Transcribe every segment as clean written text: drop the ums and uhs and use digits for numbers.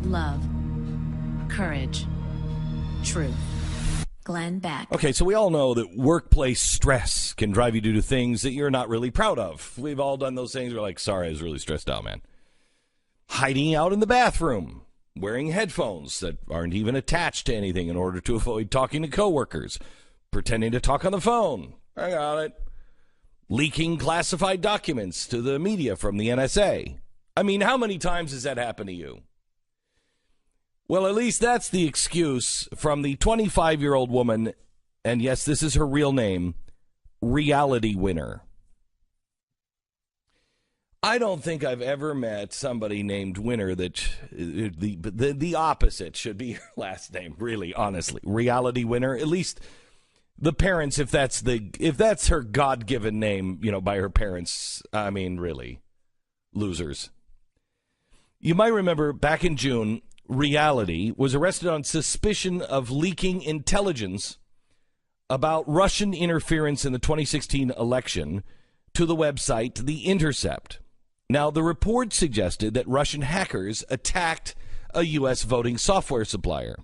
love, courage, truth. Glenn Beck. Okay, so we all know that workplace stress can drive you to do things that you're not really proud of. We've all done those things. We're like, sorry, I was really stressed out, man. Hiding out in the bathroom, wearing headphones that aren't even attached to anything in order to avoid talking to coworkers, pretending to talk on the phone. I got it. Leaking classified documents to the media from the NSA. I mean, how many times has that happened to you? Well, at least that's the excuse from the 25-year-old woman, and yes, this is her real name, reality winner. I don't think I've ever met somebody named Winner that the opposite should be her last name, really, honestly. Reality Winner, at least the parents, if that's her God-given name, by her parents, I mean, really, losers. You might remember back in June, Reality was arrested on suspicion of leaking intelligence about Russian interference in the 2016 election to the website The Intercept. Now, the report suggested that Russian hackers attacked a U.S. voting software supplier.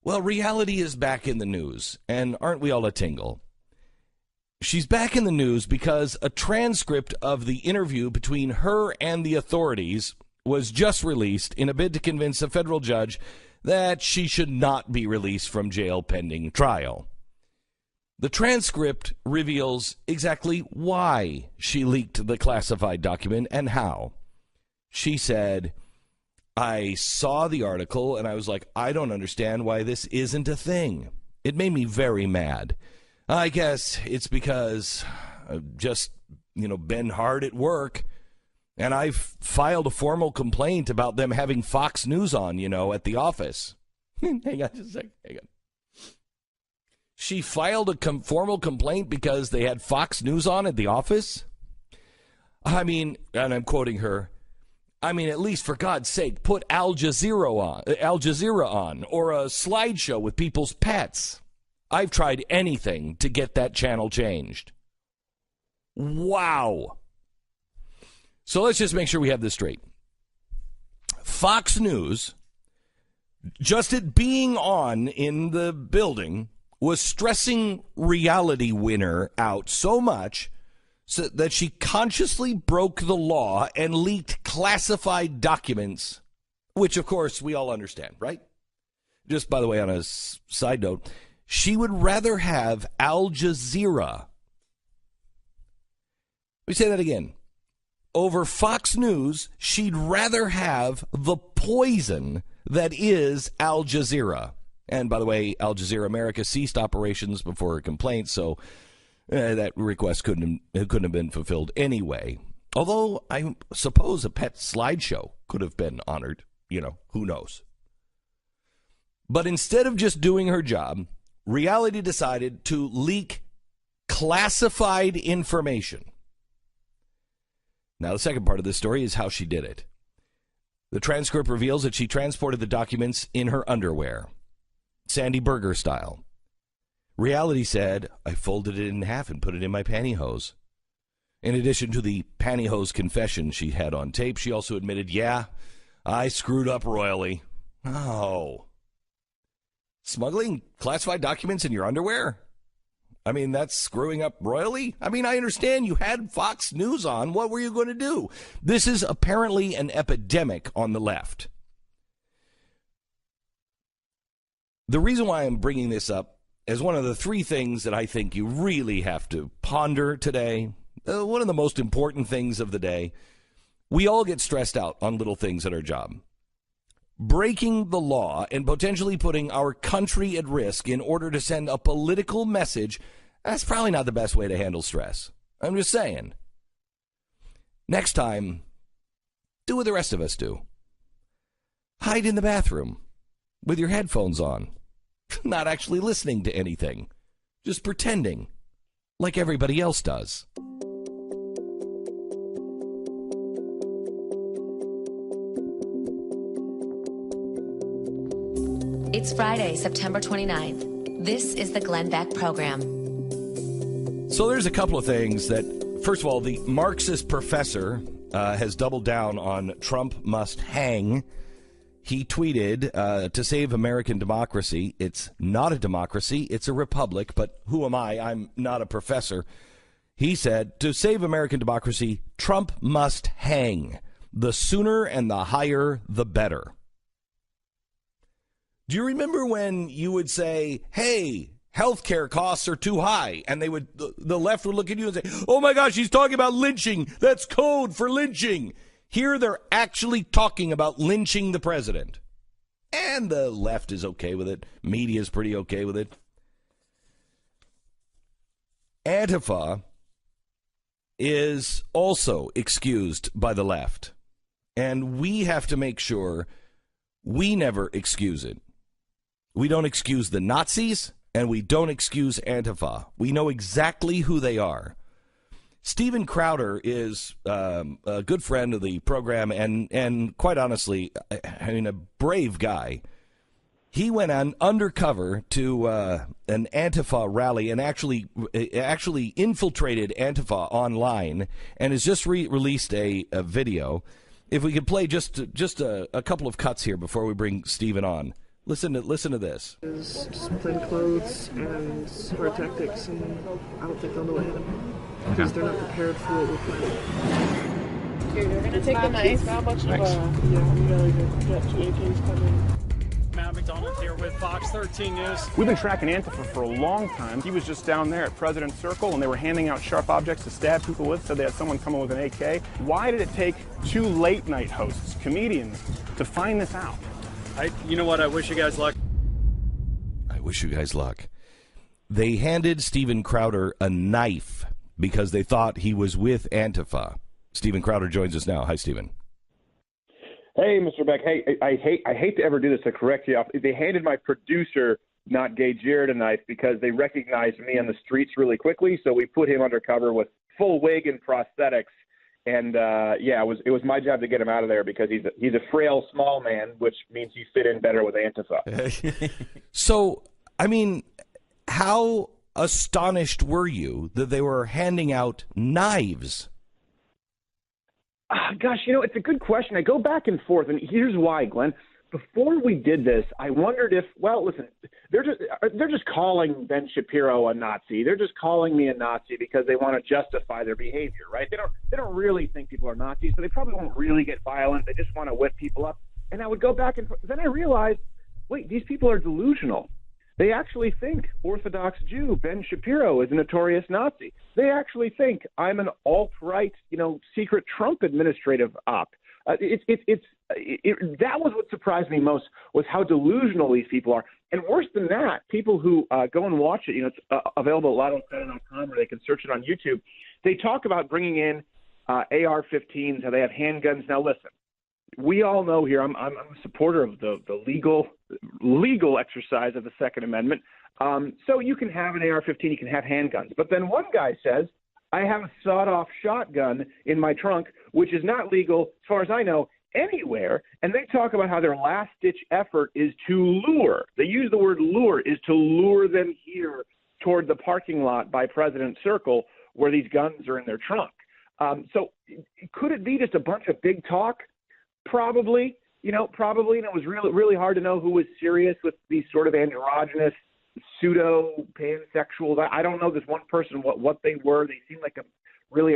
Well, Reality is back in the news, and aren't we all a tingle? She's back in the news because a transcript of the interview between her and the authorities was just released in a bid to convince a federal judge that she should not be released from jail pending trial. The transcript reveals exactly why she leaked the classified document and how. She said, I saw the article and I was like, I don't understand why this isn't a thing. It made me very mad. I guess it's because I've just, been hard at work. And I've filed a formal complaint about them having Fox News on, at the office. Hang on just a second. Hang on. She filed a formal complaint because they had Fox News on at the office? I mean, and I'm quoting her, at least for God's sake, put Al Jazeera on, or a slideshow with people's pets. I've tried anything to get that channel changed. Wow. So let's just make sure we have this straight. Fox News, just it being on in the building, was stressing Reality Winner out so much so that she consciously broke the law and leaked classified documents, which, of course, we all understand, right? Just, by the way, on a side note, she would rather have Al Jazeera. Let me say that again. Over Fox News, she'd rather have the poison that is Al Jazeera. And by the way, Al Jazeera America ceased operations before a complaint, so that request couldn't have been fulfilled anyway. Although I suppose a pet slideshow could have been honored. Who knows? But instead of just doing her job, Reality decided to leak classified information. Now, the second part of this story is how she did it. The transcript reveals that she transported the documents in her underwear, Sandy Berger style. Reality said, I folded it in half and put it in my pantyhose. In addition to the pantyhose confession she had on tape, she also admitted, yeah, I screwed up royally. Oh. Smuggling classified documents in your underwear? That's screwing up royally? I understand you had Fox News on. What were you going to do? This is apparently an epidemic on the left. The reason why I'm bringing this up as one of the three things that I think you really have to ponder today, one of the most important things of the day, we all get stressed out on little things at our job. Breaking the law and potentially putting our country at risk in order to send a political message, that's probably not the best way to handle stress. I'm just saying. Next time, do what the rest of us do. Hide in the bathroom with your headphones on, not actually listening to anything, just pretending like everybody else does. It's Friday, September 29th. This is the Glenn Beck Program. So there's a couple of things that, first of all, the Marxist professor has doubled down on Trump must hang. He tweeted, to save American democracy, it's not a democracy, it's a republic, but who am I? I'm not a professor. He said, to save American democracy, Trump must hang. The sooner and the higher, the better. Do you remember when you would say, hey, healthcare costs are too high, and the left would look at you and say, oh my gosh, he's talking about lynching. That's code for lynching. Here they're actually talking about lynching the president. And the left is okay with it. Media is pretty okay with it. Antifa is also excused by the left. And we have to make sure we never excuse it. We don't excuse the Nazis, and we don't excuse Antifa. We know exactly who they are. Steven Crowder is a good friend of the program and quite honestly, I mean, a brave guy. He went on undercover to an Antifa rally and actually infiltrated Antifa online and has just released a video. If we could play just a couple of cuts here before we bring Steven on. Listen to this. Just plain clothes and hard tactics, and I don't think they'll know what hit them because they're not prepared for what we're planning. Here, you're gonna take the knife. How much? Yeah, we got 2 AKs coming. Matt McDonald here with Fox 13 News. We've been tracking Antifa for a long time. He was just down there at President's Circle, and they were handing out sharp objects to stab people with, so they had someone coming with an AK. Why did it take 2 late-night hosts, comedians, to find this out? You know what? I wish you guys luck. I wish you guys luck. They handed Steven Crowder a knife because they thought he was with Antifa. Steven Crowder joins us now. Hi, Steven. Hey, Mr. Beck. Hey, I hate to ever do this to correct you. They handed my producer, not Gay Jared, a knife because they recognized me on the streets really quickly, so we put him undercover with full wig and prosthetics. And it was my job to get him out of there because he's a frail, small man, which means he fit in better with Antifa. So, I mean, how astonished were you that they were handing out knives? Gosh, it's a good question. I go back and forth, and here's why, Glenn. Before we did this, I wondered if, well, listen, they're just calling Ben Shapiro a Nazi. They're just calling me a Nazi because they want to justify their behavior, right? They don't really think people are Nazis, so they probably won't really get violent. They just want to whip people up. And I would go back and forth. Then I realized, wait, these people are delusional. They actually think Orthodox Jew Ben Shapiro is a notorious Nazi. They actually think I'm an alt-right, secret Trump administrative op. That was what surprised me most, was how delusional these people are. And worse than that, people who go and watch it, it's available at LottoCredit.com, or they can search it on YouTube. They talk about bringing in AR-15s, how they have handguns. Now, listen, we all know here, I'm a supporter of the legal exercise of the Second Amendment. So you can have an AR-15, you can have handguns. But then one guy says, I have a sawed-off shotgun in my trunk, which is not legal, as far as I know, anywhere. And they talk about how their last-ditch effort is to lure. They use the word lure, is to lure them here toward the parking lot by President's Circle where these guns are in their trunk. So could it be just a bunch of big talk? Probably. Probably. And it was really, really hard to know who was serious with these sort of androgynous pseudo-pansexuals. I don't know this one person what they were. They seemed like a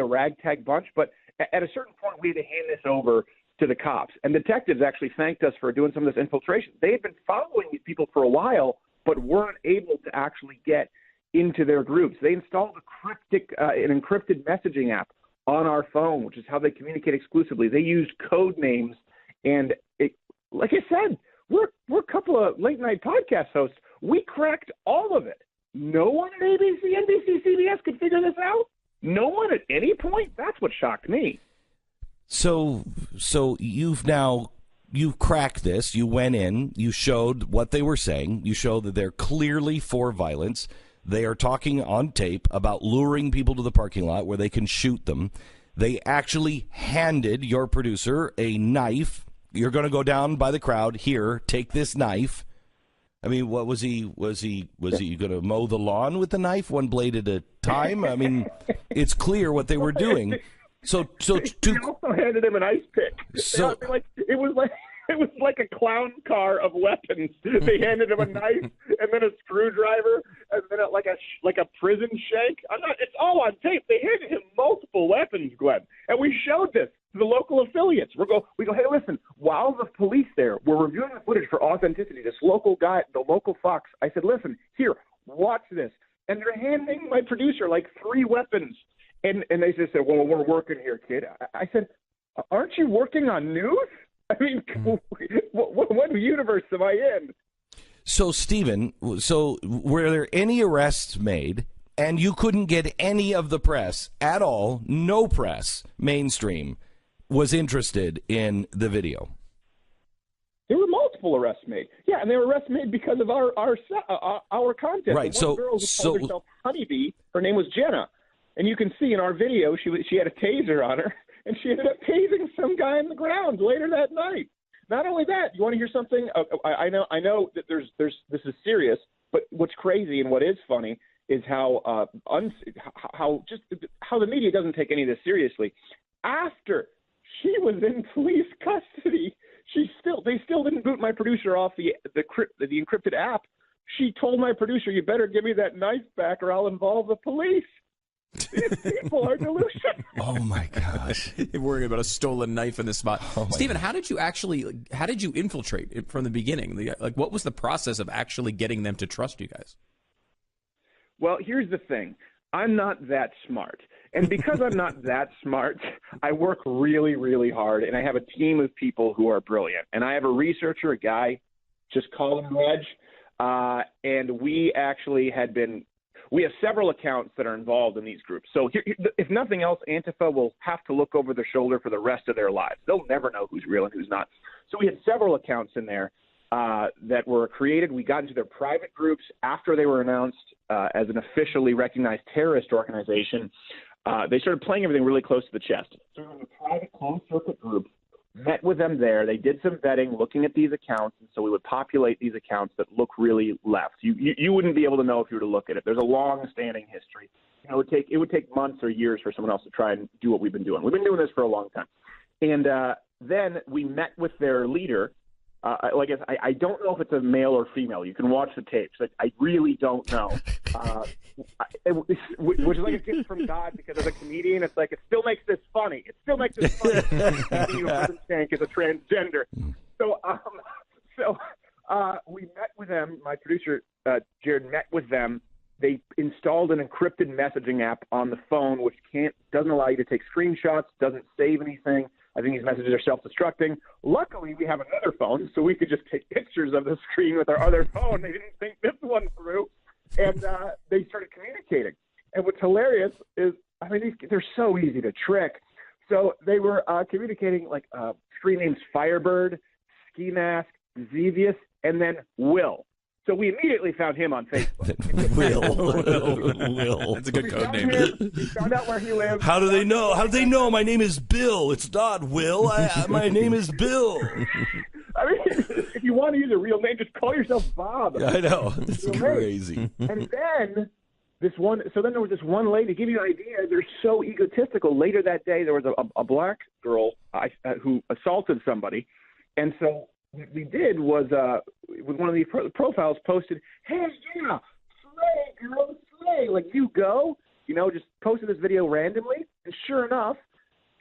ragtag bunch. But at a certain point, we had to hand this over to the cops. And detectives actually thanked us for doing some of this infiltration. They had been following these people for a while, but weren't able to actually get into their groups. They installed an encrypted messaging app on our phone, which is how they communicate exclusively. They used code names. And like I said, we're a couple of late-night podcast hosts. We cracked all of it. No one at ABC, NBC, CBS could figure this out? No one at any point? That's what shocked me. So you've cracked this. You went in. You showed what they were saying. You showed that they're clearly for violence. They are talking on tape about luring people to the parking lot where they can shoot them. They actually handed your producer a knife. You're going to go down by the crowd. Here, take this knife. I mean, what was he going to mow the lawn with the knife, one blade at a time? I mean, it's clear what they were doing. So they also handed him an ice pick. So it was like It was like a clown car of weapons. They handed him a knife and then a screwdriver and then like a prison shank. It's all on tape. They handed him multiple weapons, Glenn, and we showed this to the local affiliates. We go, hey, listen. While the police there were reviewing the footage for authenticity, this local guy, the local Fox, I said, listen, here, watch this, and they're handing my producer like 3 weapons, and they just said, well, we're working here, kid. I said, aren't you working on news? I mean, what universe am I in? So, Stephen, were there any arrests made, and you couldn't get any of the press at all, no press, mainstream, was interested in the video? There were multiple arrests made. Yeah, and they were arrests made because of our content. Right. The one girl who called herself Honeybee, her name was Jenna. And you can see in our video, she had a taser on her. And she ended up tasing some guy on the ground later that night. Not only that, you want to hear something? I know that this is serious, but what's crazy and what is funny is how the media doesn't take any of this seriously. After she was in police custody, they still didn't boot my producer off the encrypted app. She told my producer, "You better give me that knife back, or I'll involve the police." These people are delusional. Oh my gosh! They're worrying about a stolen knife in this spot. Stephen, how did you infiltrate it from the beginning? What was the process of actually getting them to trust you guys? Well, here's the thing. I'm not that smart. And because I'm not that smart, I work really, really hard, and I have a team of people who are brilliant. And I have a researcher, a guy, just call him Reg, and we actually we have several accounts that are involved in these groups. So if nothing else, Antifa will have to look over their shoulder for the rest of their lives. They'll never know who's real and who's not. So we had several accounts in there that were created. We got into their private groups after they were announced as an officially recognized terrorist organization. They started playing everything really close to the chest. So we were in a private closed-circuit group, met with them there. They did some vetting, looking at these accounts, and so we would populate these accounts that look really left. You wouldn't be able to know if you were to look at it. There's a long-standing history. It would take months or years for someone else to try and do what we've been doing. We've been doing this for a long time. And then we met with their leader. I don't know if it's a male or female. You can watch the tapes. I really don't know. Which is like a gift from God, because as a comedian, it's like, it still makes this funny. It still makes this funny. Tank is a transgender. So we met with them. My producer, Jared, met with them. They installed an encrypted messaging app on the phone, which doesn't allow you to take screenshots, doesn't save anything. I think these messages are self-destructing. Luckily, we have another phone, so we could just take pictures of the screen with our other phone. They didn't think this one through, and they started communicating. And what's hilarious is, they're so easy to trick. So they were communicating like screen names Firebird, Ski Mask, Xevious, and then Will. So we immediately found him on Facebook. Will. That's a good code name. We found out where he lives. How do they know? How do they know my name is Bill? It's not Will. My name is Bill. If you want to use a real name, just call yourself Bob. I know. It's crazy. And then there was this one lady. To give you an idea, they're so egotistical. Later that day, there was a black girl who assaulted somebody, and so what we did was with one of these profiles posted, "Hey, yeah, slay, girl, slay, like you go," just posted this video randomly, and sure enough,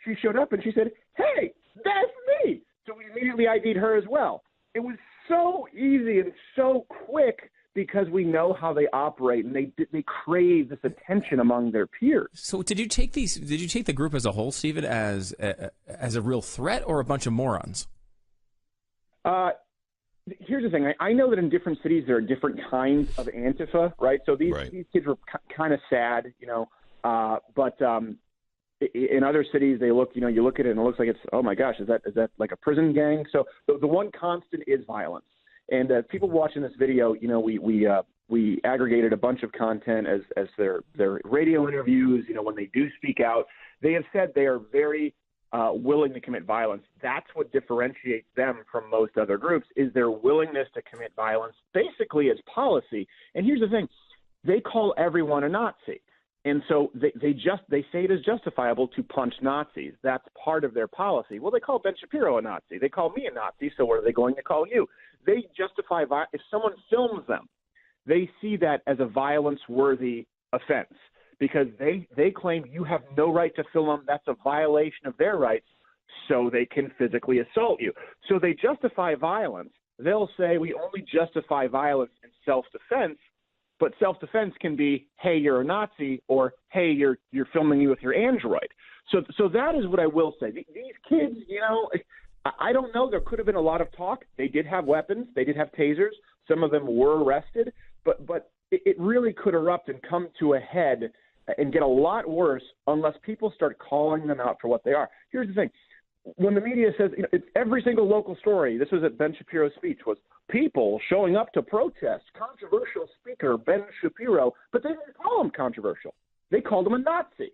she showed up and she said, "Hey, that's me." So we immediately ID'd her as well. It was so easy and so quick because we know how they operate, and they crave this attention among their peers. So did you take the group as a whole, Stephen, as a real threat or a bunch of morons? Here's the thing. I know that in different cities there are different kinds of Antifa, right? So these kids were kind of sad, but in other cities they look, you look at it and it looks like it's, oh my gosh, is that like a prison gang? So the one constant is violence. And people watching this video, we aggregated a bunch of content as their radio interviews. When they do speak out, they have said they are very willing to commit violence. That's what differentiates them from most other groups, is their willingness to commit violence basically as policy. And here's the thing. They call everyone a Nazi. And so they say it is justifiable to punch Nazis. That's part of their policy. Well, they call Ben Shapiro a Nazi. They call me a Nazi, so what are they going to call you? They justify if someone films them, they see that as a violence-worthy offense because they claim you have no right to film them. That's a violation of their rights, so they can physically assault you. So they justify violence. They'll say we only justify violence in self-defense, but self-defense can be, hey, you're a Nazi, or hey, you're filming me with your Android. So that is what I will say. These kids, I don't know. There could have been a lot of talk. They did have weapons. They did have tasers. Some of them were arrested. But it really could erupt and come to a head and get a lot worse unless people start calling them out for what they are. Here's the thing. When the media says, it's every single local story, this was at Ben Shapiro's speech, was people showing up to protest controversial speaker Ben Shapiro, but they didn't call him controversial. They called him a Nazi.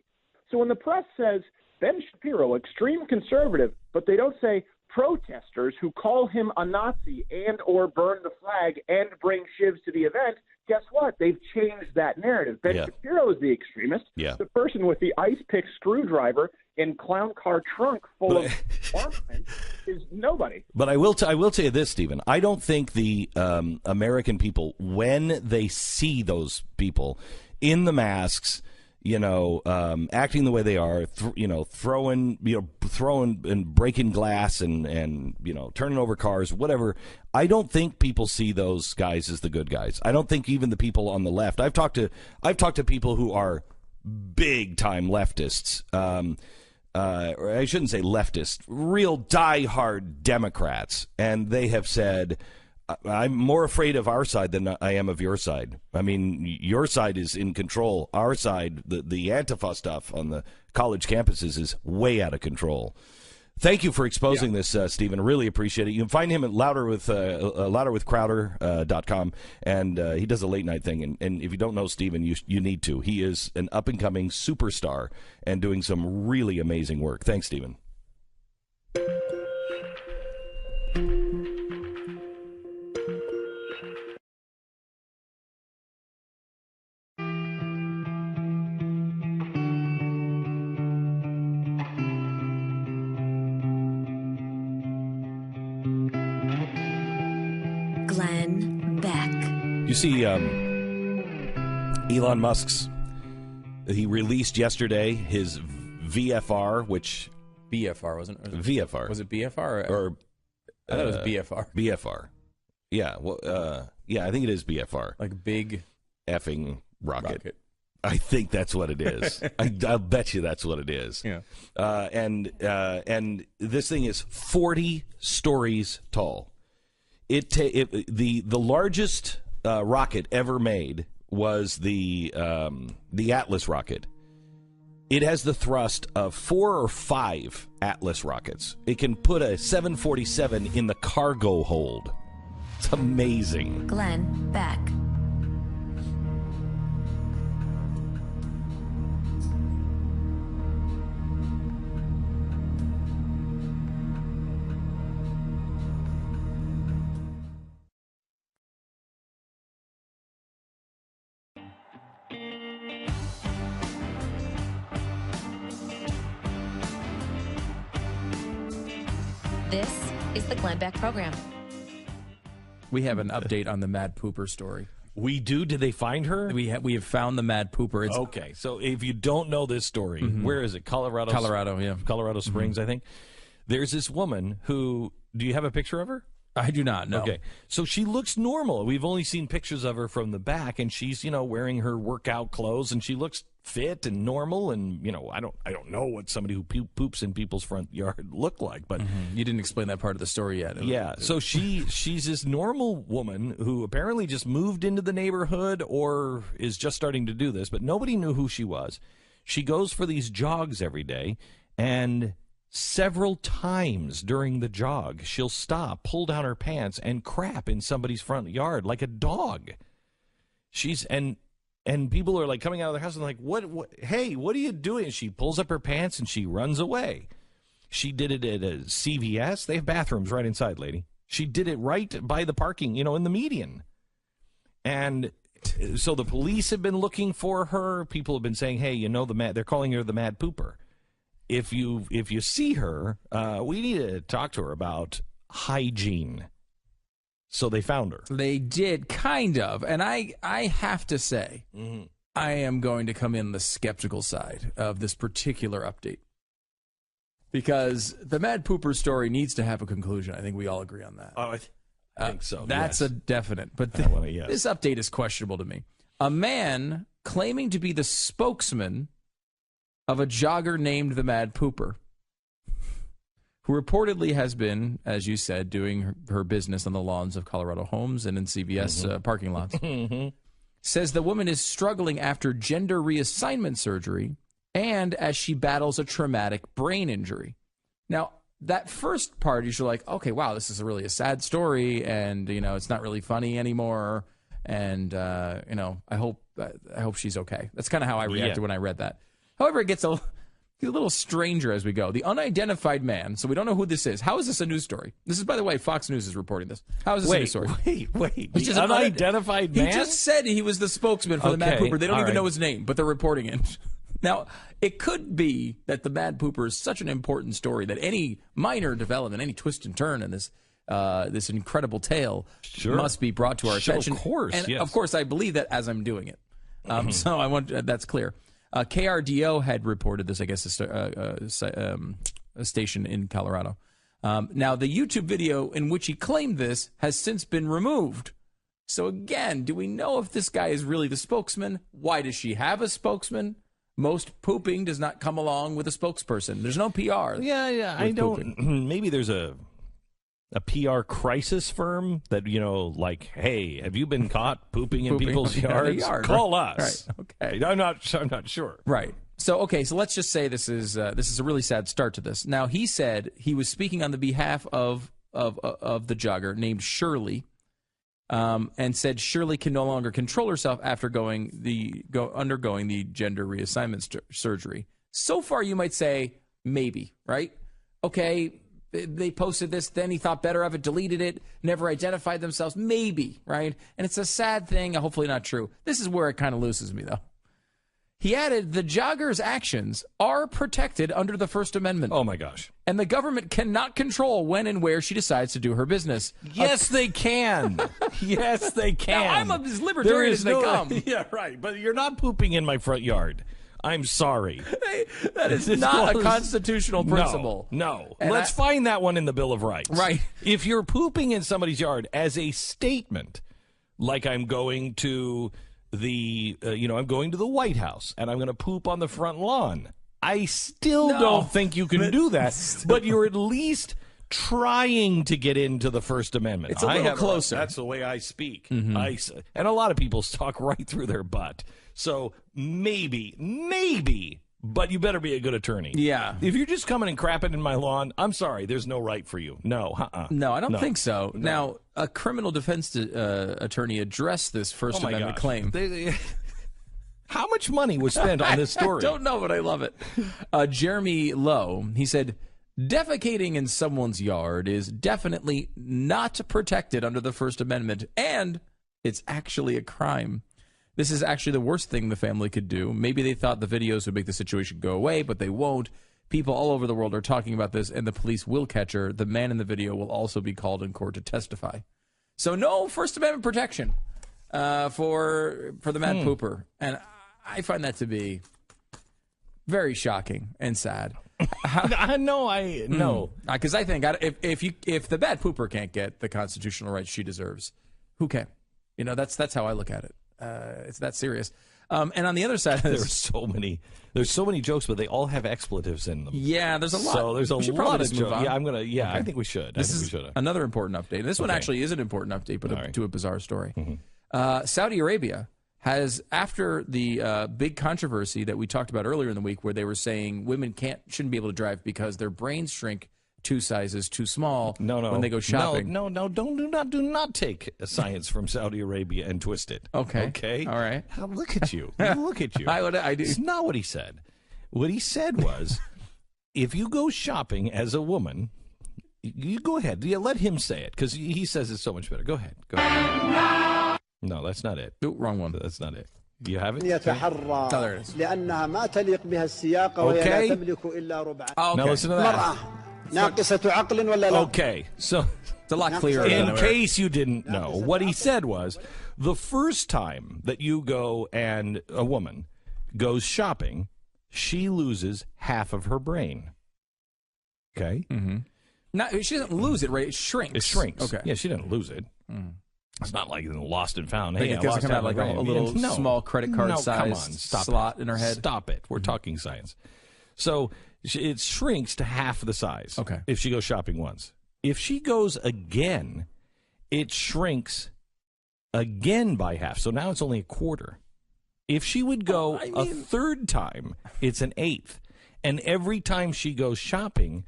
So when the press says Ben Shapiro, extreme conservative, but they don't say protesters who call him a Nazi and or burn the flag and bring shivs to the event, guess what? They've changed that narrative. Ben Shapiro is the extremist. Yeah. The person with the ice pick screwdriver and clown car trunk full of armament is nobody. But I will tell you this, Stephen. I don't think the American people, when they see those people in the masks, acting the way they are, throwing and breaking glass and turning over cars, whatever. I don't think people see those guys as the good guys. I don't think even the people on the left. I've talked to people who are big time leftists. Or I shouldn't say leftist, real diehard Democrats, and they have said, I'm more afraid of our side than I am of your side. I mean, your side is in control. Our side, the Antifa stuff on the college campuses is way out of control. Thank you for exposing this, Stephen. Really appreciate it. You can find him at louderwithcrowder.com, and he does a late night thing. And if you don't know Stephen, you need to. He is an up and coming superstar and doing some really amazing work. Thanks, Stephen. Glenn Beck. You see, Elon Musk's, he released yesterday his VFR, which... BFR, wasn't it? VFR. Was it BFR? Or I thought it was BFR. BFR. Yeah, well, I think it is BFR. Like big... effing rocket. I think that's what it is. I'll bet you that's what it is. Yeah. And this thing is 40 stories tall. The largest rocket ever made was the Atlas rocket. It has the thrust of 4 or 5 Atlas rockets. It can put a 747 in the cargo hold. It's amazing. Glenn Beck. This is the Glenn Beck Program. We have an update on the Mad Pooper story. We do? Did they find her? We have found the Mad Pooper. It's okay, so if you don't know this story, where is it? Colorado, yeah. Colorado Springs, I think. There's this woman who, do you have a picture of her? I do not know. Okay, so she looks normal. We've only seen pictures of her from the back, and she's wearing her workout clothes, and she looks fit and normal. And I don't know what somebody who poops in people's front yard look like, but you didn't explain that part of the story yet. Yeah, so she's this normal woman who apparently just moved into the neighborhood or is just starting to do this, but nobody knew who she was. She goes for these jogs every day, and several times during the jog, she'll stop, pull down her pants, and crap in somebody's front yard like a dog. And people are like coming out of their house and like, what? Hey, what are you doing? And she pulls up her pants and she runs away. She did it at a CVS. They have bathrooms right inside, lady. She did it right by the parking, in the median. And So the police have been looking for her. People have been saying, "Hey, you know they're calling her the Mad Pooper. If you see her, we need to talk to her about hygiene." So they found her. They did, kind of. And I have to say, I am going to come in the skeptical side of this particular update. Because the Mad Pooper story needs to have a conclusion. I think we all agree on that. Oh, I think so. That's yes. a definite. But Yes. This update is questionable to me. A man claiming to be the spokesman of a jogger named the Mad Pooper, who reportedly has been, as you said, doing her business on the lawns of Colorado homes and in CVS parking lots, says the woman is struggling after gender reassignment surgery and as she battles a traumatic brain injury. Now, that first part, you're like, okay, wow, this is really a sad story, and, it's not really funny anymore, and, I hope she's okay. That's kind of how I reacted when I read that. However, it gets a little stranger as we go. The unidentified man, so we don't know who this is. How is this a news story? This is, by the way, Fox News is reporting this. How is this a news story? Wait. He's The unidentified man? He just said he was the spokesman for the Mad Pooper. They don't even know his name, but they're reporting it. Now, it could be that the Mad Pooper is such an important story that any minor development, any twist and turn in this incredible tale must be brought to our attention. Of course, and yes. of course, I believe that as I'm doing it. So I want that's clear. KRDO had reported this, I guess, a station in Colorado. Now, the YouTube video in which he claimed this has since been removed. So again, do we know if this guy is really the spokesman? Why does she have a spokesman? Most pooping does not come along with a spokesperson. There's no PR. Yeah. I don't. Maybe there's a PR crisis firm that, like, hey, have you been caught pooping in people's yards? Call us. Right. Okay. I'm not sure. Right. So let's just say this is a really sad start to this. Now, he said he was speaking on the behalf of the jogger named Shirley, and said Shirley can no longer control herself after undergoing the gender reassignment surgery. So far, you might say maybe, right? Okay, they posted this, then he thought better of it, deleted it, never identified themselves. Maybe, right? And it's a sad thing, hopefully not true. This is where it kind of loses me, though. He added, the jogger's actions are protected under the First Amendment. Oh, my gosh. And the government cannot control when and where she decides to do her business. Yes, they can. Yes, they can. Now, I'm as libertarian as they come. Yeah, right. But you're not pooping in my front yard. I'm sorry. That is not a constitutional principle. No. And Let's find that one in the Bill of Rights. Right. If you're pooping in somebody's yard as a statement, like I'm going to I'm going to the White House and I'm going to poop on the front lawn, I still don't think you can do that. But you're at least trying to get into the First Amendment. It's a little closer. That's the way I speak. And a lot of people talk right through their butt. So maybe, but you better be a good attorney. Yeah. If you're just coming and crapping in my lawn, I'm sorry, there's no right for you. No, No, I don't think so. No. Now, a criminal defense attorney addressed this First Amendment claim. How much money was spent on this story? I don't know, but I love it. Jeremy Lowe, he said, defecating in someone's yard is definitely not protected under the First Amendment, and it's actually a crime. This is actually the worst thing the family could do. Maybe they thought the videos would make the situation go away, but they won't. People all over the world are talking about this, and the police will catch her. The man in the video will also be called in court to testify. So no First Amendment protection for the Mad Pooper. And I find that to be very shocking and sad. No. Because I think if the Mad Pooper can't get the constitutional rights she deserves, who can? That's how I look at it. It's that serious. And on the other side of this, there's so many jokes, but they all have expletives in them. Yeah, there's a lot. So there's a lot of jokes. Yeah, I think we should. This is another important update. This one actually is an important update, but to a bizarre story. Saudi Arabia has, after the big controversy that we talked about earlier in the week, where they were saying women shouldn't be able to drive because their brains shrink 2 sizes too small when they go shopping. No, do not take science from Saudi Arabia and twist it. Okay. All right. Look at you. Look at you. I do. It's not what he said. What he said was, if you go shopping as a woman, you go ahead. Yeah, let him say it, because he says it's so much better. Go ahead. No, that's not it. Ooh, wrong one. That's not it. Do you have it? يتحرى there it is. لأنها ما تليق بها السياقة وهي Okay. لا تملك إلا ربع. Oh, Now okay. listen to that. مرأة ناقصة عقل ولا لا؟ Okay, so It's a lot clearer. than in it- case you didn't know, what he said was the first time that you go and a woman goes shopping, she loses half of her brain. Okay? Not, she doesn't lose it, right? It shrinks. It shrinks. Okay. Yeah, she didn't lose it. It's not like lost and found. Like Hey, it I doesn't lost come out half like my a brain. little No. small credit card No, size come on. Stop slot it. in her head. Stop it. We're talking science. So it shrinks to half the size. Okay. If she goes shopping once. If she goes again, it shrinks again by half. So now it's only a quarter. If she would go a third time, it's an eighth. And every time she goes shopping,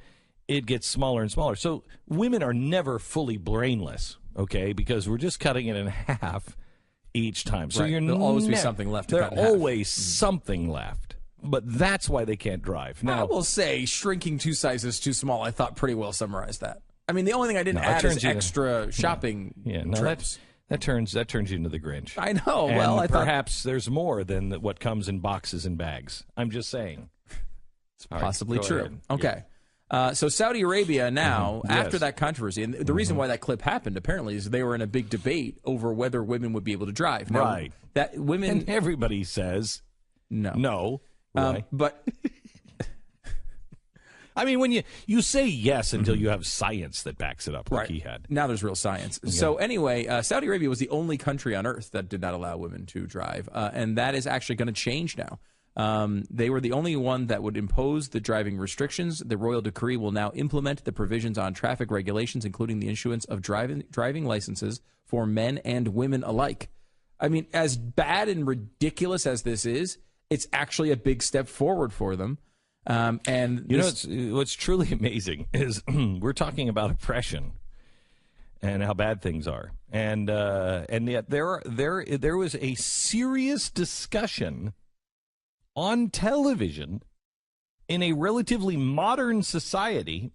it gets smaller and smaller. So women are never fully brainless, okay, because we're just cutting it in half each time. So Right. you're There'll always be ne- something left to There's cut in half. always something left. But that's why they can't drive. I Now, will say shrinking 2 sizes too small, I thought pretty well summarized that. I mean, the only thing I didn't No, it add turns is you into- extra shopping trips. that turns you into the Grinch. I know. And Well, I thought perhaps there's more than what comes in boxes and bags. I'm just saying. it's possibly go true. ahead. Okay. So Saudi Arabia now, after Yes. that controversy, and the reason why that clip happened apparently is they were in a big debate over whether women would be able to drive. Now, Right. That women, And everybody says no. no. Why? But I mean, when you say yes until you have science that backs it up, like he had. now there's real science. So anyway, Saudi Arabia was the only country on earth that did not allow women to drive, and that is actually going to change now. They were the only one that would impose the driving restrictions. The royal decree will now implement the provisions on traffic regulations, including the issuance of driving licenses for men and women alike. I mean, as bad and ridiculous as this is, it's actually a big step forward for them. And You know, what's truly amazing is we're talking about oppression and how bad things are, and yet there was a serious discussion on television in a relatively modern society,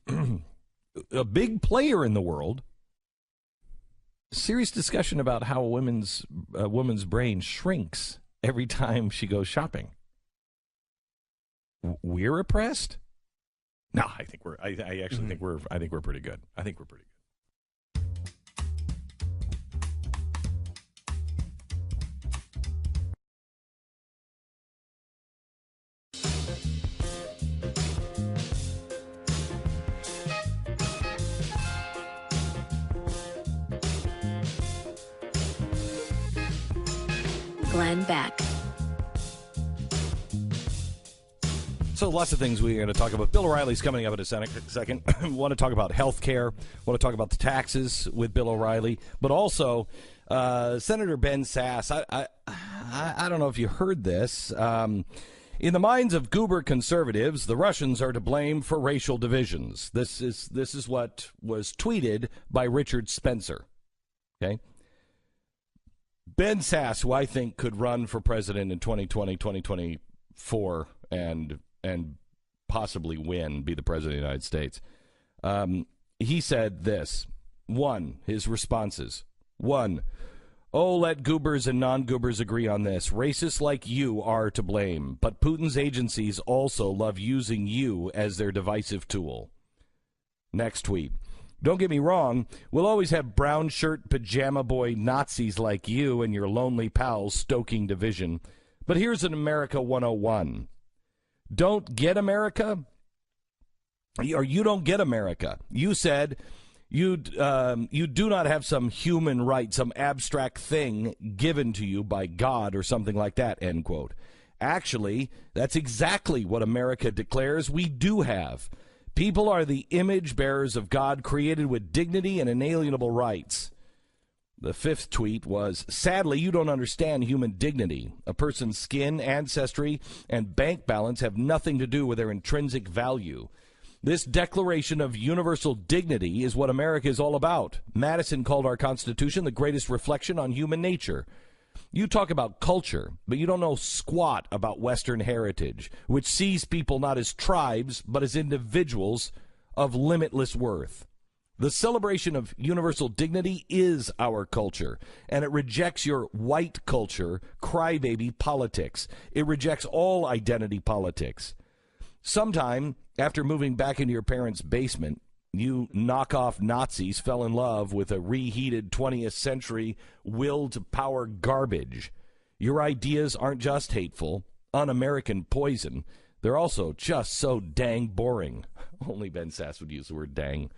a big player in the world. Serious discussion about how a woman's brain shrinks every time she goes shopping. We're oppressed? No, I think we're. I actually think we're. I think we're pretty good. I think we're pretty good. Glenn Beck. So lots of things we're going to talk about. Bill O'Reilly's coming up in a second. We want to talk about health care. Want to talk about the taxes with Bill O'Reilly. But also, Senator Ben Sasse, I don't know if you heard this. In the minds of goober conservatives, the Russians are to blame for racial divisions. This is what was tweeted by Richard Spencer. Okay? Ben Sasse, who I think could run for president in 2020, 2024, and possibly win, be the president of the United States. He said this. His responses. 1, oh, let goobers and non-goobers agree on this. Racists like you are to blame, but Putin's agencies also love using you as their divisive tool. Next tweet. Don't get me wrong, we'll always have brown shirt, pajama boy Nazis like you and your lonely pals stoking division. But here's an America 101. Don't get America? Or you don't get America. You said you do not have some human right, some abstract thing given to you by God or something like that, end quote. Actually, that's exactly what America declares we do have. People are the image bearers of God, created with dignity and inalienable rights. The 5th tweet was, sadly, you don't understand human dignity. A person's skin, ancestry, and bank balance have nothing to do with their intrinsic value. This declaration of universal dignity is what America is all about. Madison called our Constitution the greatest reflection on human nature. You talk about culture, but you don't know squat about Western heritage, which sees people not as tribes, but as individuals of limitless worth. The celebration of universal dignity is our culture, and it rejects your white culture, crybaby politics. It rejects all identity politics. Sometime after moving back into your parents' basement, you knockoff Nazis fell in love with a reheated 20th century will to power garbage. Your ideas aren't just hateful, un-American poison. They're also just so dang boring. Only Ben Sass would use the word dang.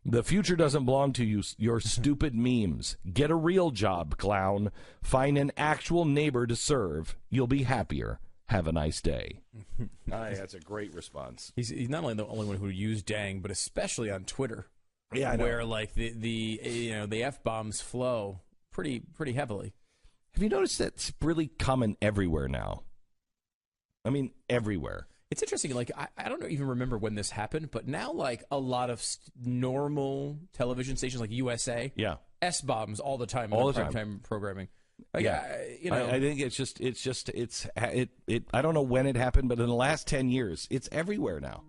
The future doesn't belong to you, your stupid memes. Get a real job, clown. Find an actual neighbor to serve. You'll be happier. Have a nice day. That's a great response. He's not only the only one who used dang, but especially on Twitter. Yeah, I know. Where like the F-bombs flow pretty heavily. Have you noticed that's really common everywhere now? I mean, everywhere. It's interesting. Like I don't even remember when this happened, but now like a lot of normal television stations like USA, S-bombs all the time, all in the primetime programming. Like, I think I don't know when it happened, but in the last 10 years, it's everywhere now.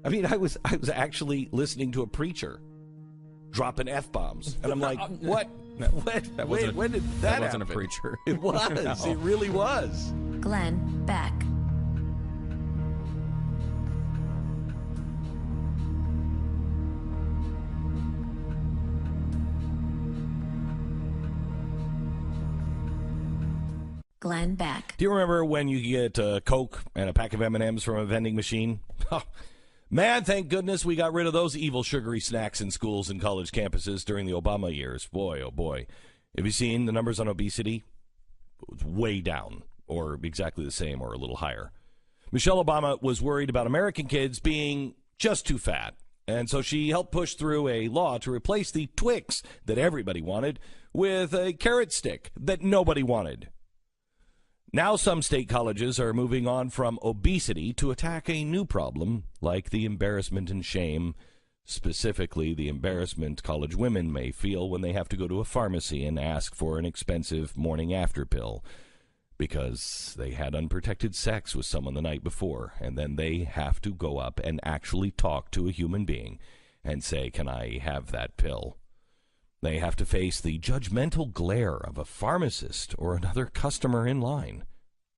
I mean, I was actually listening to a preacher dropping F-bombs, and I'm like, what? When did that wasn't happen? A preacher. It was. No. It really was. Glenn Beck. Glenn Beck. Do you remember when you get a Coke and a pack of M&Ms from a vending machine? Man, thank goodness we got rid of those evil sugary snacks in schools and college campuses during the Obama years. Boy, oh boy. Have you seen the numbers on obesity? It's way down, or exactly the same, or a little higher. Michelle Obama was worried about American kids being just too fat, and so she helped push through a law to replace the Twix that everybody wanted with a carrot stick that nobody wanted. Now some state colleges are moving on from obesity to attack a new problem, like the embarrassment and shame, specifically the embarrassment college women may feel when they have to go to a pharmacy and ask for an expensive morning after pill because they had unprotected sex with someone the night before, and then they have to go up and actually talk to a human being and say, "Can I have that pill?" They have to face the judgmental glare of a pharmacist or another customer in line.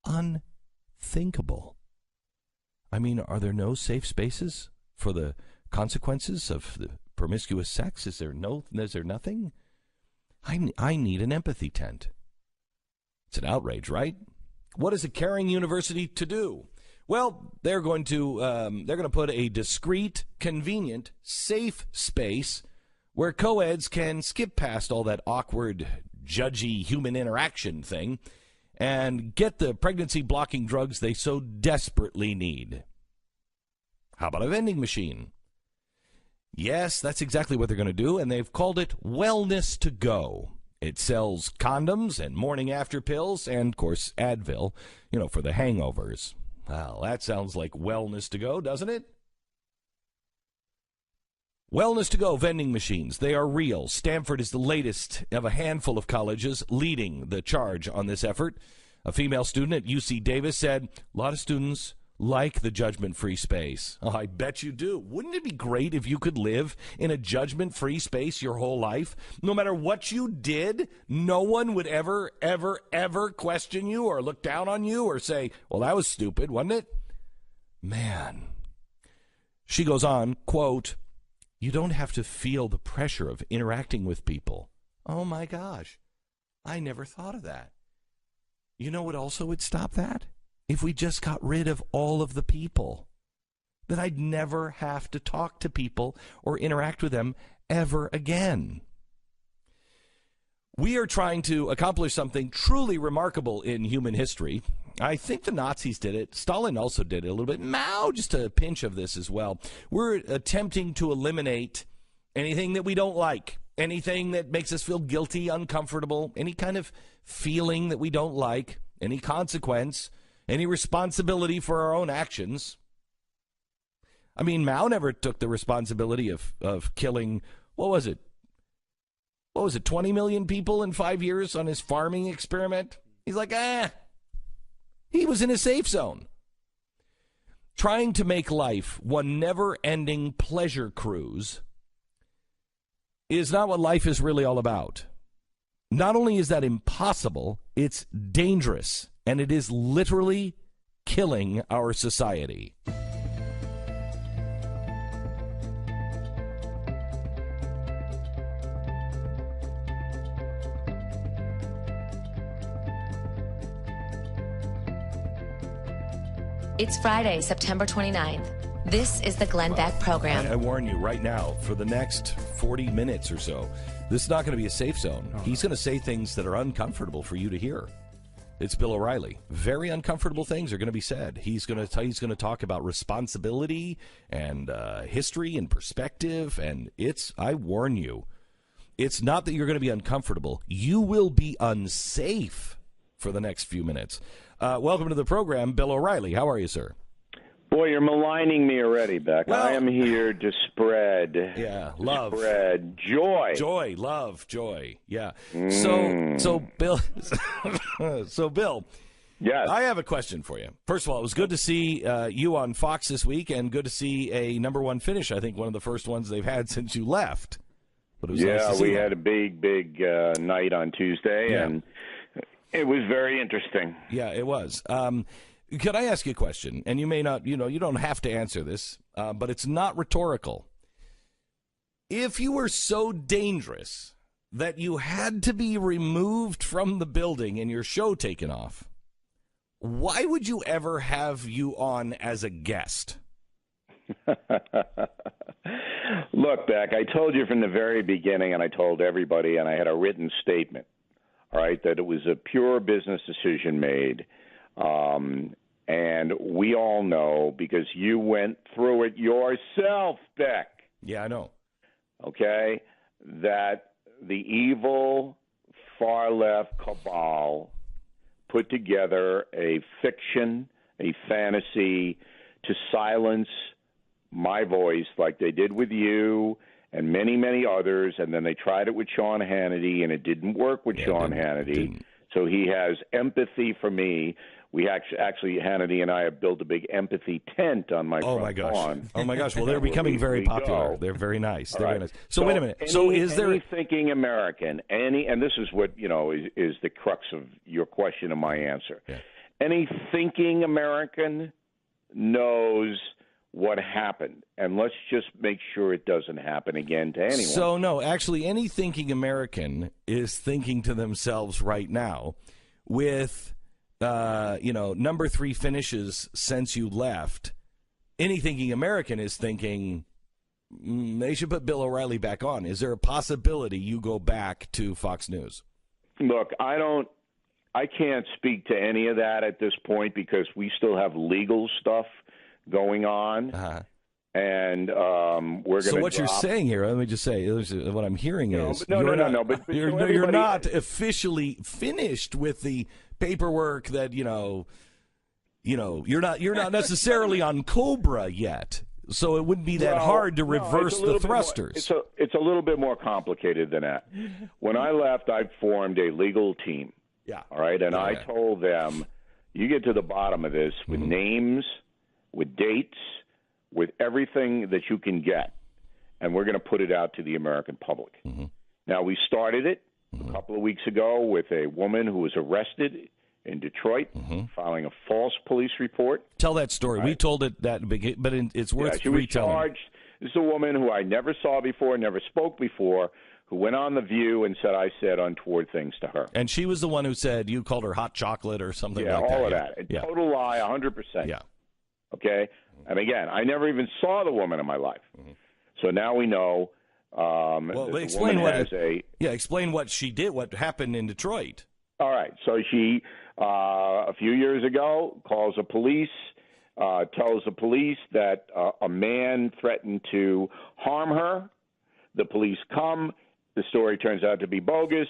Unthinkable. I mean, are there no safe spaces for the consequences of the promiscuous sex? Is there nothing? I need an empathy tent. It's an outrage, right? What is a caring university to do? Well, they're going to put a discreet, convenient, safe space where co-eds can skip past all that awkward, judgy human interaction thing and get the pregnancy-blocking drugs they so desperately need. How about a vending machine? Yes, that's exactly what they're going to do, and they've called it Wellness to Go. It sells condoms and morning after pills and, of course, Advil, for the hangovers. Well, that sounds like Wellness to Go, doesn't it? Wellness to Go vending machines. They are real. Stanford is the latest of a handful of colleges leading the charge on this effort. A female student at UC Davis said, a lot of students like the judgment-free space. Oh, I bet you do. Wouldn't it be great if you could live in a judgment-free space your whole life? No matter what you did, no one would ever, ever, ever question you or look down on you or say, well, that was stupid, wasn't it? Man. She goes on, quote, you don't have to feel the pressure of interacting with people. Oh, my gosh. I never thought of that. You know what also would stop that? If we just got rid of all of the people. Then I'd never have to talk to people or interact with them ever again. We are trying to accomplish something truly remarkable in human history. I think the Nazis did it. Stalin also did it a little bit. Mao, just a pinch of this as well. We're attempting to eliminate anything that we don't like, anything that makes us feel guilty, uncomfortable, any kind of feeling that we don't like, any consequence, any responsibility for our own actions. I mean, Mao never took the responsibility of killing, what was it, 20 million people in 5 years on his farming experiment? He's like, he was in a safe zone. Trying to make life one never-ending pleasure cruise is not what life is really all about. Not only is that impossible, it's dangerous, and it is literally killing our society. It's Friday, September 29th. This is the Glenn Beck program. I warn you right now, for the next 40 minutes or so, this is not going to be a safe zone. He's going to say things that are uncomfortable for you to hear. It's Bill O'Reilly. Very uncomfortable things are going to be said. He's going to talk about responsibility and history and perspective, and I warn you, it's not that you're going to be uncomfortable. You will be unsafe for the next few minutes. Welcome to the program, Bill O'Reilly. How are you, sir? Boy, you're maligning me already, Beck. Well, I am here to spread love. Spread joy. Joy, love, joy. Yeah. So Bill, Bill, yes. I have a question for you. First of all, it was good to see you on Fox this week, and good to see a number one finish. I think one of the first ones they've had since you left. But it was nice to see we that. had a big night on Tuesday, and it was very interesting. Yeah, it was. Could I ask you a question? And you may not, you don't have to answer this, but it's not rhetorical. If you were so dangerous that you had to be removed from the building and your show taken off, why would you ever have you on as a guest? Look, Beck, I told you from the very beginning, and I told everybody, and I had a written statement, all right, that it was a pure business decision made. And we all know, because you went through it yourself, Beck. Yeah, I know. Okay, that the evil far-left cabal put together a fiction, a fantasy to silence my voice like they did with you and many, many others, and then they tried it with Sean Hannity, and it didn't work with Sean Hannity. So he has empathy for me. We actually, Hannity and I have built a big empathy tent on my front lawn. Oh, my gosh. Well, they're becoming very popular. They're very nice. They're very nice. So wait a minute. Any thinking American, and this is what, is the crux of your question and my answer. Yeah. Any thinking American knows what happened, and let's just make sure it doesn't happen again to anyone. So, no, actually, any thinking American is thinking to themselves right now with, number 3 finishes since you left. Any thinking American is thinking they should put Bill O'Reilly back on. Is there a possibility you go back to Fox News? Look, I can't speak to any of that at this point because we still have legal stuff going on, and we're going to. So what you're saying here? Let me just say, what I'm hearing is no. But you're not officially finished with the paperwork that you're not necessarily on Cobra yet. So it wouldn't be that hard to reverse the thrusters. It's a little bit more complicated than that. When I left, I formed a legal team. Yeah. All right, and I told them, you get to the bottom of this with names, with dates, with everything that you can get, and we're going to put it out to the American public. Now, we started it a couple of weeks ago with a woman who was arrested in Detroit, filing a false police report. Tell that story. Right. We told it that, but it's worth retelling. She was charged. This is a woman who I never saw before, never spoke before, who went on The View and said I said untoward things to her. And she was the one who said you called her hot chocolate or something like that. Yeah, all of that. A total lie, 100%. Yeah. Okay? And again, I never even saw the woman in my life. So now we know. Explain what she did, what happened in Detroit. All right. So she, a few years ago, calls the police, tells the police that a man threatened to harm her. The police come. The story turns out to be bogus.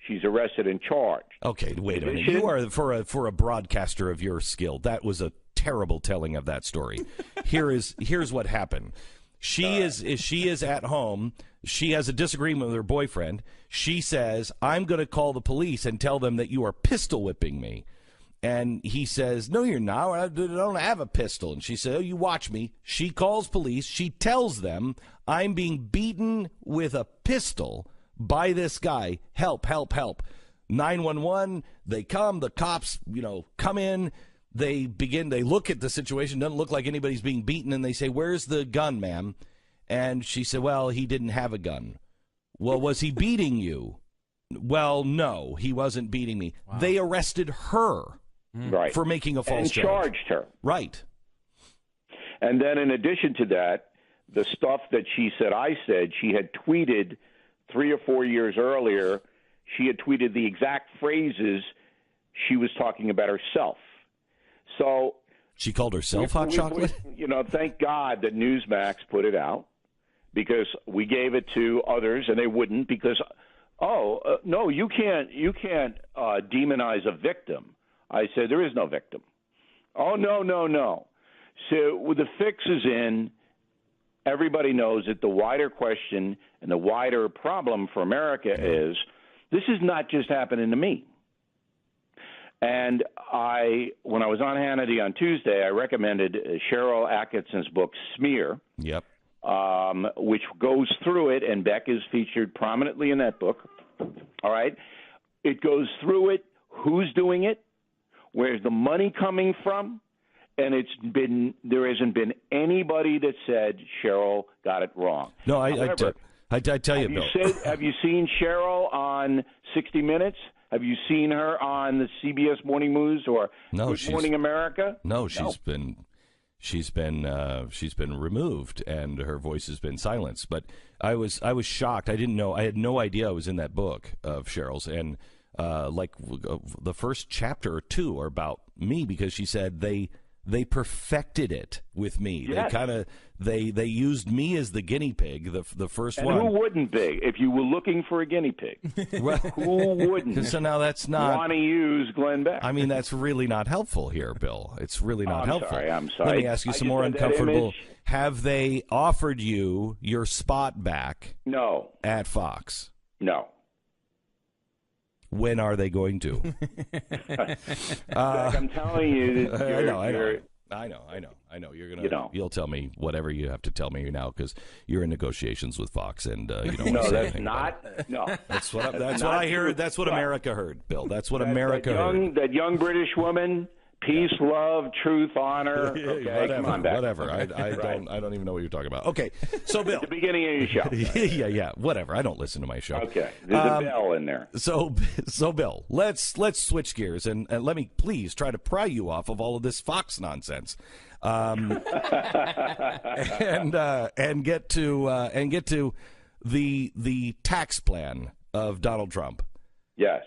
She's arrested and charged. Okay, wait a minute. You are for a broadcaster of your skill. That was a terrible telling of that story. Here's what happened. She is at home. She has a disagreement with her boyfriend. She says, "I'm going to call the police and tell them that you are pistol whipping me." And he says, no, you're not. I don't have a pistol. And she said, oh, you watch me. She calls police. She tells them, I'm being beaten with a pistol by this guy. Help, help, help. 911, they come. The cops, come in. They look at the situation. Doesn't look like anybody's being beaten. And they say, where's the gun, ma'am? And she said, well, he didn't have a gun. Well, was he beating you? Well, no, he wasn't beating me. Wow. They arrested her. Right. For making a false charge. And charged her. Right. And then in addition to that, the stuff that she said she had tweeted 3 or 4 years earlier, she had tweeted the exact phrases she was talking about herself. So she called herself hot chocolate? Thank God that Newsmax put it out, because we gave it to others and they wouldn't, because, no, you can't demonize a victim. I said, there is no victim. Oh, no. So with the fix is in, everybody knows that the wider question and the wider problem for America is, this is not just happening to me. And when I was on Hannity on Tuesday, I recommended Cheryl Atkinson's book, Smear. Yep. Which goes through it, and Beck is featured prominently in that book. All right? It goes through it, who's doing it, where's the money coming from, and there hasn't been anybody that said Cheryl got it wrong. No, I tell you, Bill. Have you seen Cheryl on 60 Minutes? Have you seen her on the CBS Morning News or Good Morning America? No, she's been removed and her voice has been silenced. But I was shocked. I didn't know. I had no idea I was in that book of Cheryl's, and the first chapter or two are about me, because she said they perfected it with me. Yes. They used me as the guinea pig, the first one. Who wouldn't be if you were looking for a guinea pig? Who wouldn't? So now that's not want to use Glenn Beck. I mean, that's really not helpful here, Bill. It's really not helpful. I'm sorry. Let me ask you some more uncomfortable. Have they offered you your spot back? No. At Fox? No. When are they going to? I'm telling you. I know. You'll tell me whatever you have to tell me now, because you're in negotiations with Fox, and you don't want to say anything. No, that's what I hear. That's what America heard, Bill. That's what America heard. That young British woman. Peace, love, truth, honor. Okay, whatever, come on back. Whatever. I don't even know what you're talking about. Okay, so Bill, at the beginning of your show. yeah. Whatever. I don't listen to my show. Okay, there's a bell in there. So Bill, let's switch gears and let me please try to pry you off of all of this Fox nonsense, and get to the tax plan of Donald Trump. Yes.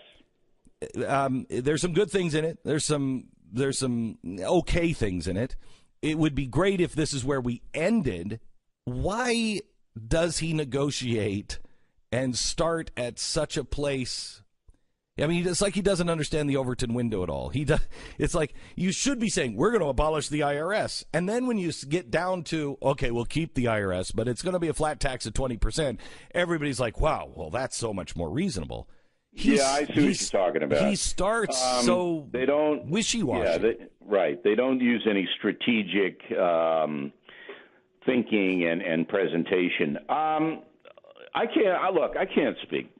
There's some good things in it. There's some okay things in it. It would be great if this is where we ended. Why does he negotiate and start at such a place? I mean, it's like he doesn't understand the Overton window at all. It's like you should be saying, we're going to abolish the IRS. And then when you get down to, okay, we'll keep the IRS, but it's going to be a flat tax of 20%, everybody's like, wow, well, that's so much more reasonable. I see what you're talking about. He starts so they don't wishy-washy. They don't use any strategic thinking and presentation. I can't speak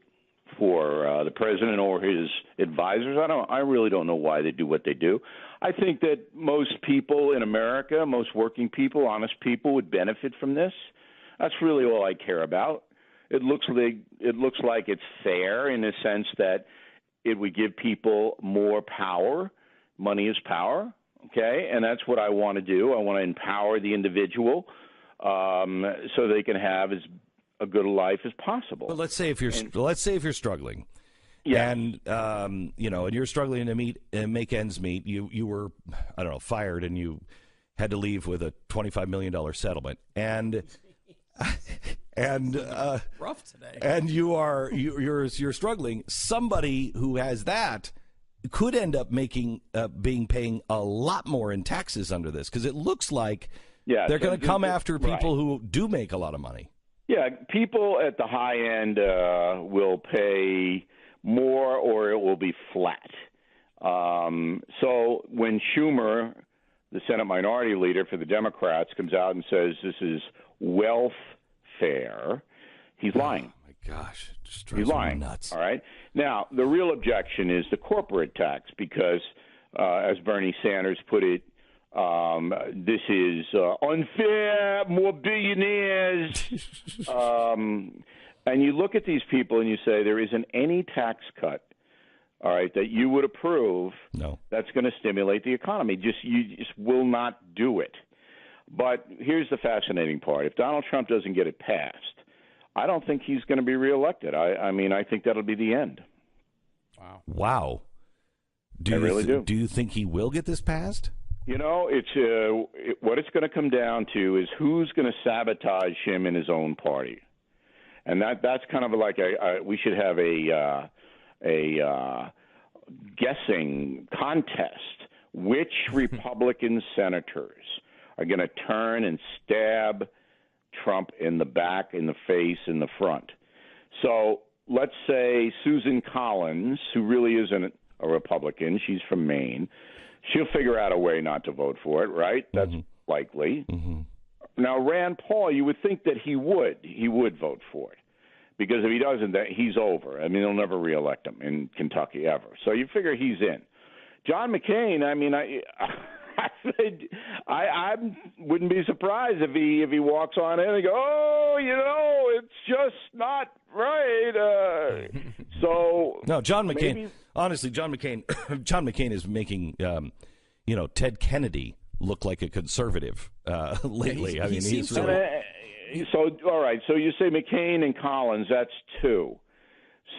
for the president or his advisors. I really don't know why they do what they do. I think that most people in America, most working people, honest people, would benefit from this. That's really all I care about. It looks like it's fair in the sense that it would give people more power. Money is power, okay? And that's what I want to do. I want to empower the individual so they can have as a good a life as possible. But let's say if you're struggling, yeah, and and you're struggling to make ends meet. You were, I don't know, fired, and you had to leave with a $25 million settlement, and rough today. And you're struggling. Somebody who has that could end up paying a lot more in taxes under this, because it looks like they're going to come after people who do make a lot of money. Yeah, people at the high end will pay more, or it will be flat. So when Schumer, the Senate Minority Leader for the Democrats, comes out and says this is welfare, he's lying. Oh, my gosh. It just He's drives me lying. nuts. All right. Now, the real objection is the corporate tax because, as Bernie Sanders put it, this is unfair, more billionaires. And you look at these people and you say there isn't any tax cut, all right, that you would approve that's going to stimulate the economy. You just will not do it. But here's the fascinating part. If Donald Trump doesn't get it passed, I don't think he's going to be reelected. I mean, I think that'll be the end. Wow. I really do. Do you think he will get this passed? You know, what it's going to come down to is who's going to sabotage him in his own party. And that's kind of like we should have a guessing contest. Which Republican senators are going to turn and stab Trump in the back, in the face, in the front? So let's say Susan Collins, who really isn't a Republican, she's from Maine, she'll figure out a way not to vote for it, right? That's likely. Now, Rand Paul, you would think that he would vote for it. Because if he doesn't, he's over. I mean, they'll never reelect him in Kentucky ever. So you figure he's in. John McCain, I mean, I wouldn't be surprised if he walks on in and go, oh, you know, it's just not right. So no, John McCain. Maybe, honestly, John McCain is making Ted Kennedy look like a conservative lately. Yeah, I mean, he's so all right. So you say McCain and Collins, that's two.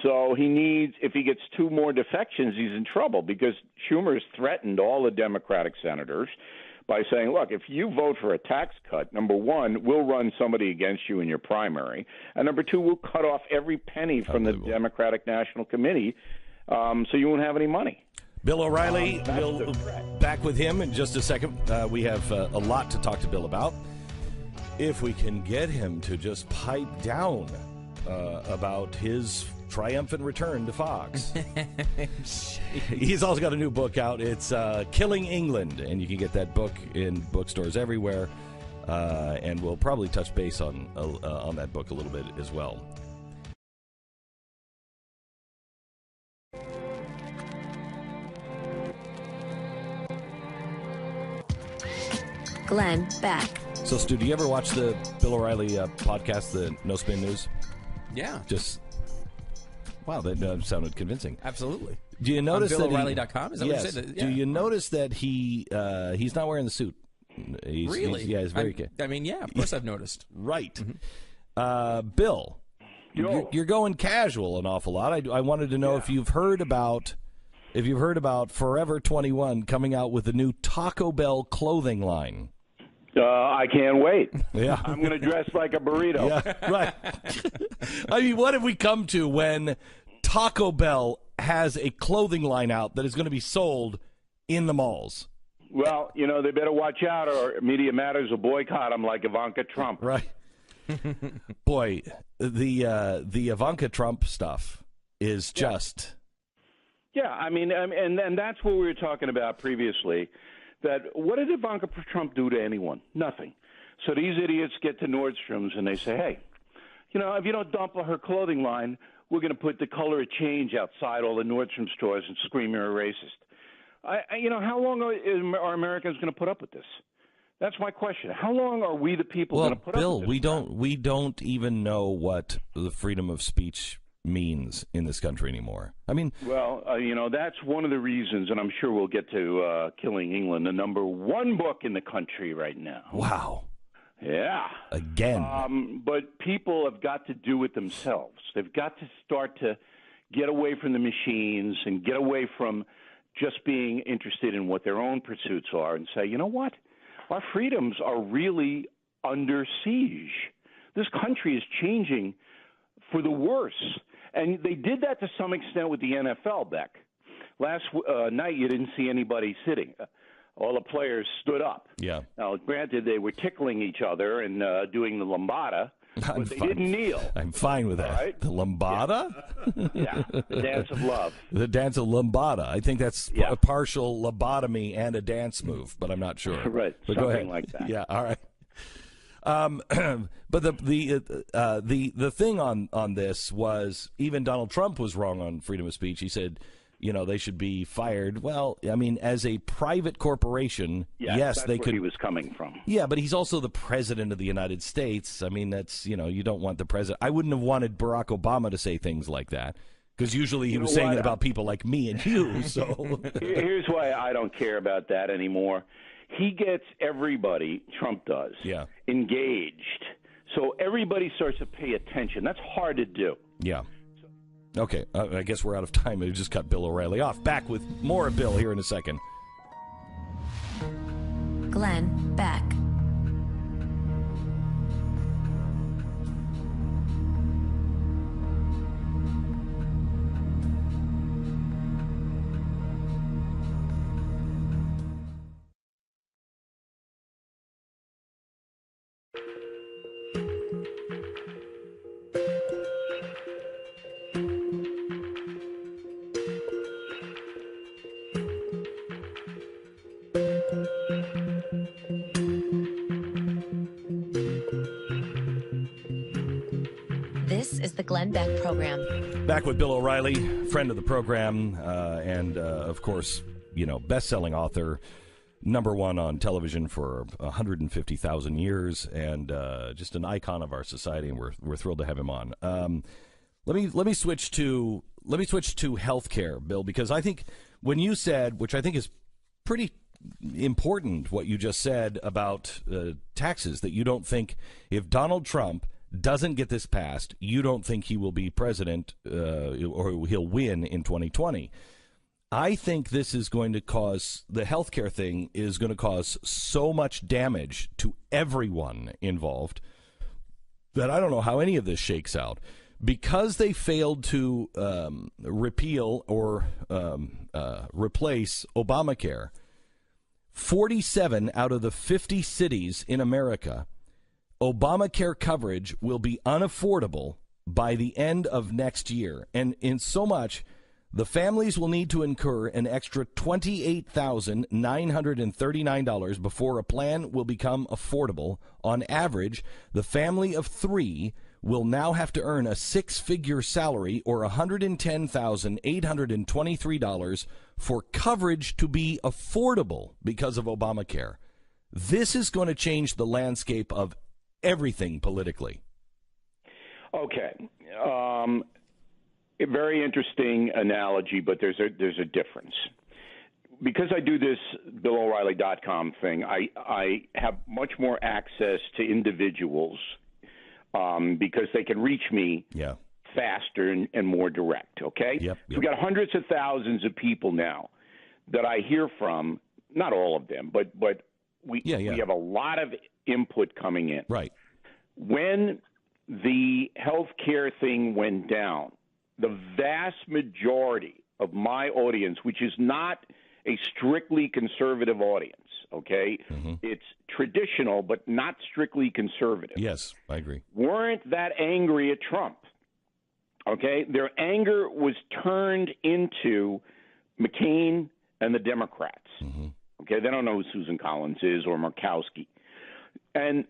So he needs, if he gets two more defections, he's in trouble because Schumer has threatened all the Democratic senators by saying, look, if you vote for a tax cut, number one, we'll run somebody against you in your primary. And number two, we'll cut off every penny from the Democratic National Committee so you won't have any money. Bill O'Reilly, we'll back with him in just a second. We have a lot to talk to Bill about. If we can get him to just pipe down about his triumphant return to Fox. He's also got a new book out. It's Killing England, and you can get that book in bookstores everywhere. And we'll probably touch base on that book a little bit as well. Glenn Beck. So, Stu, do you ever watch the Bill O'Reilly podcast, the No Spin News? Yeah. Wow, that sounded convincing. Absolutely. Do you notice on that BillO'Reilly.com? Is that yes. what you said? Do you notice that he's not wearing the suit? Really? He's very. I mean, yeah, of course I've noticed. Right. Bill, you're going casual an awful lot. I wanted to know if you've heard about Forever 21 coming out with a new Taco Bell clothing line. I can't wait. Yeah. I'm going to dress like a burrito. Yeah, right. I mean, what have we come to when Taco Bell has a clothing line out that is going to be sold in the malls? Well, you know, they better watch out or Media Matters will boycott them like Ivanka Trump. Right. Boy, the Ivanka Trump stuff is just... Yeah, I mean, and that's what we were talking about previously. That what did Ivanka Trump do to anyone? Nothing. So these idiots get to Nordstrom's and they say, hey, you know, if you don't dump her clothing line, we're going to put the color of change outside all the Nordstrom stores and scream you're a racist. You know, how long are Americans going to put up with this? That's my question. How long are we the people going to put Bill, up with this? we don't even know what the freedom of speech means in this country anymore. I mean, well, you know, that's one of the reasons, and I'm sure we'll get to Killing England, the number one book in the country right now. Wow. Yeah. Again. But people have got to do it themselves. They've got to start to get away from the machines and get away from just being interested in what their own pursuits are and say, you know what? Our freedoms are really under siege. This country is changing for the worse. And they did that to some extent with the NFL, Beck. Last night, you didn't see anybody sitting. All the players stood up. Yeah. Now, granted, they were tickling each other and doing the lambada, but they didn't kneel. I'm fine with that. Right? The lambada? Yeah, the dance of love. The dance of lambada. I think that's a partial lobotomy and a dance move, but I'm not sure. Right, but something go ahead. like that. Yeah, all right. But the thing on this was even Donald Trump was wrong on freedom of speech. He said, they should be fired. Well, I mean, as a private corporation, yes, that's they where could. He was coming from. Yeah, but he's also the president of the United States. I mean, that's you don't want the president. I wouldn't have wanted Barack Obama to say things like that because usually he was saying it about people like me and you. So here's why I don't care about that anymore. He gets everybody, Trump does, engaged. So everybody starts to pay attention. That's hard to do. Yeah. Okay, I guess we're out of time. We just cut Bill O'Reilly off. Back with more of Bill here in a second. Glenn Beck. This is the Glenn Beck Program. Back with Bill O'Reilly, friend of the program, and of course, best-selling author, #1 on television for 150,000 years, and just an icon of our society. And we're thrilled to have him on. Let me switch to healthcare, Bill, because I think when you said, which I think is pretty important, what you just said about taxes, that you don't think if Donald Trump doesn't get this passed, you don't think he will be president or he'll win in 2020. I think this is going to cause, the healthcare thing is going to cause so much damage to everyone involved that I don't know how any of this shakes out. Because they failed to repeal or replace Obamacare, 47 out of the 50 cities in America, Obamacare coverage will be unaffordable by the end of next year. And in so much, the families will need to incur an extra $28,939 before a plan will become affordable. On average, the family of 3 will now have to earn a 6-figure salary or $110,823 for coverage to be affordable because of Obamacare. This is going to change the landscape of everything politically. Okay. A very interesting analogy, but there's a difference. Because I do this BillO'Reilly.com thing, I have much more access to individuals because they can reach me faster and more direct, okay? Yep. So we've got hundreds of thousands of people now that I hear from, not all of them, but we have a lot of input coming in. Right. When the health care thing went down, the vast majority of my audience, which is not a strictly conservative audience, okay? Mm-hmm. It's traditional, but not strictly conservative. Yes, I agree. Weren't that angry at Trump, okay? Their anger was turned into McCain and the Democrats, okay? They don't know who Susan Collins is or Murkowski. And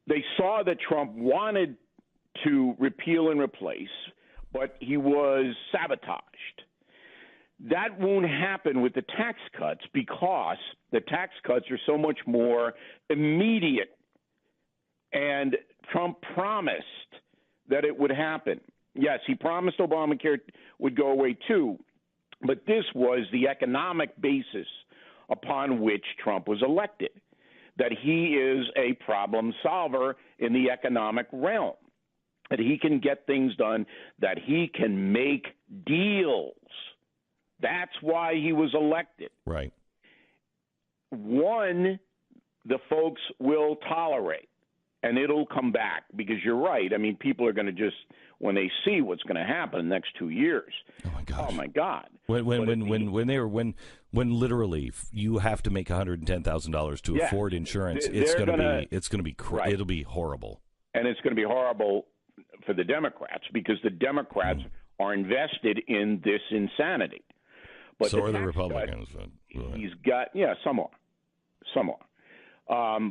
they saw that Trump wanted to repeal and replace, but he was sabotaged. That won't happen with the tax cuts because the tax cuts are so much more immediate. And Trump promised that it would happen. Yes, he promised Obamacare would go away too, but this was the economic basis upon which Trump was elected, that he is a problem solver in the economic realm, that he can get things done, that he can make deals. That's why he was elected. Right. One, the folks will tolerate, and it'll come back because you're right. I mean, people are going to just, when they see what's going to happen in the next 2 years. Oh my gosh. Oh my God. When literally you have to make $110,000 to afford insurance, it's going to be right. it'll be horrible. and it's going to be horrible for the Democrats because the Democrats are invested in this insanity. But so are the Republicans. He's got, some are.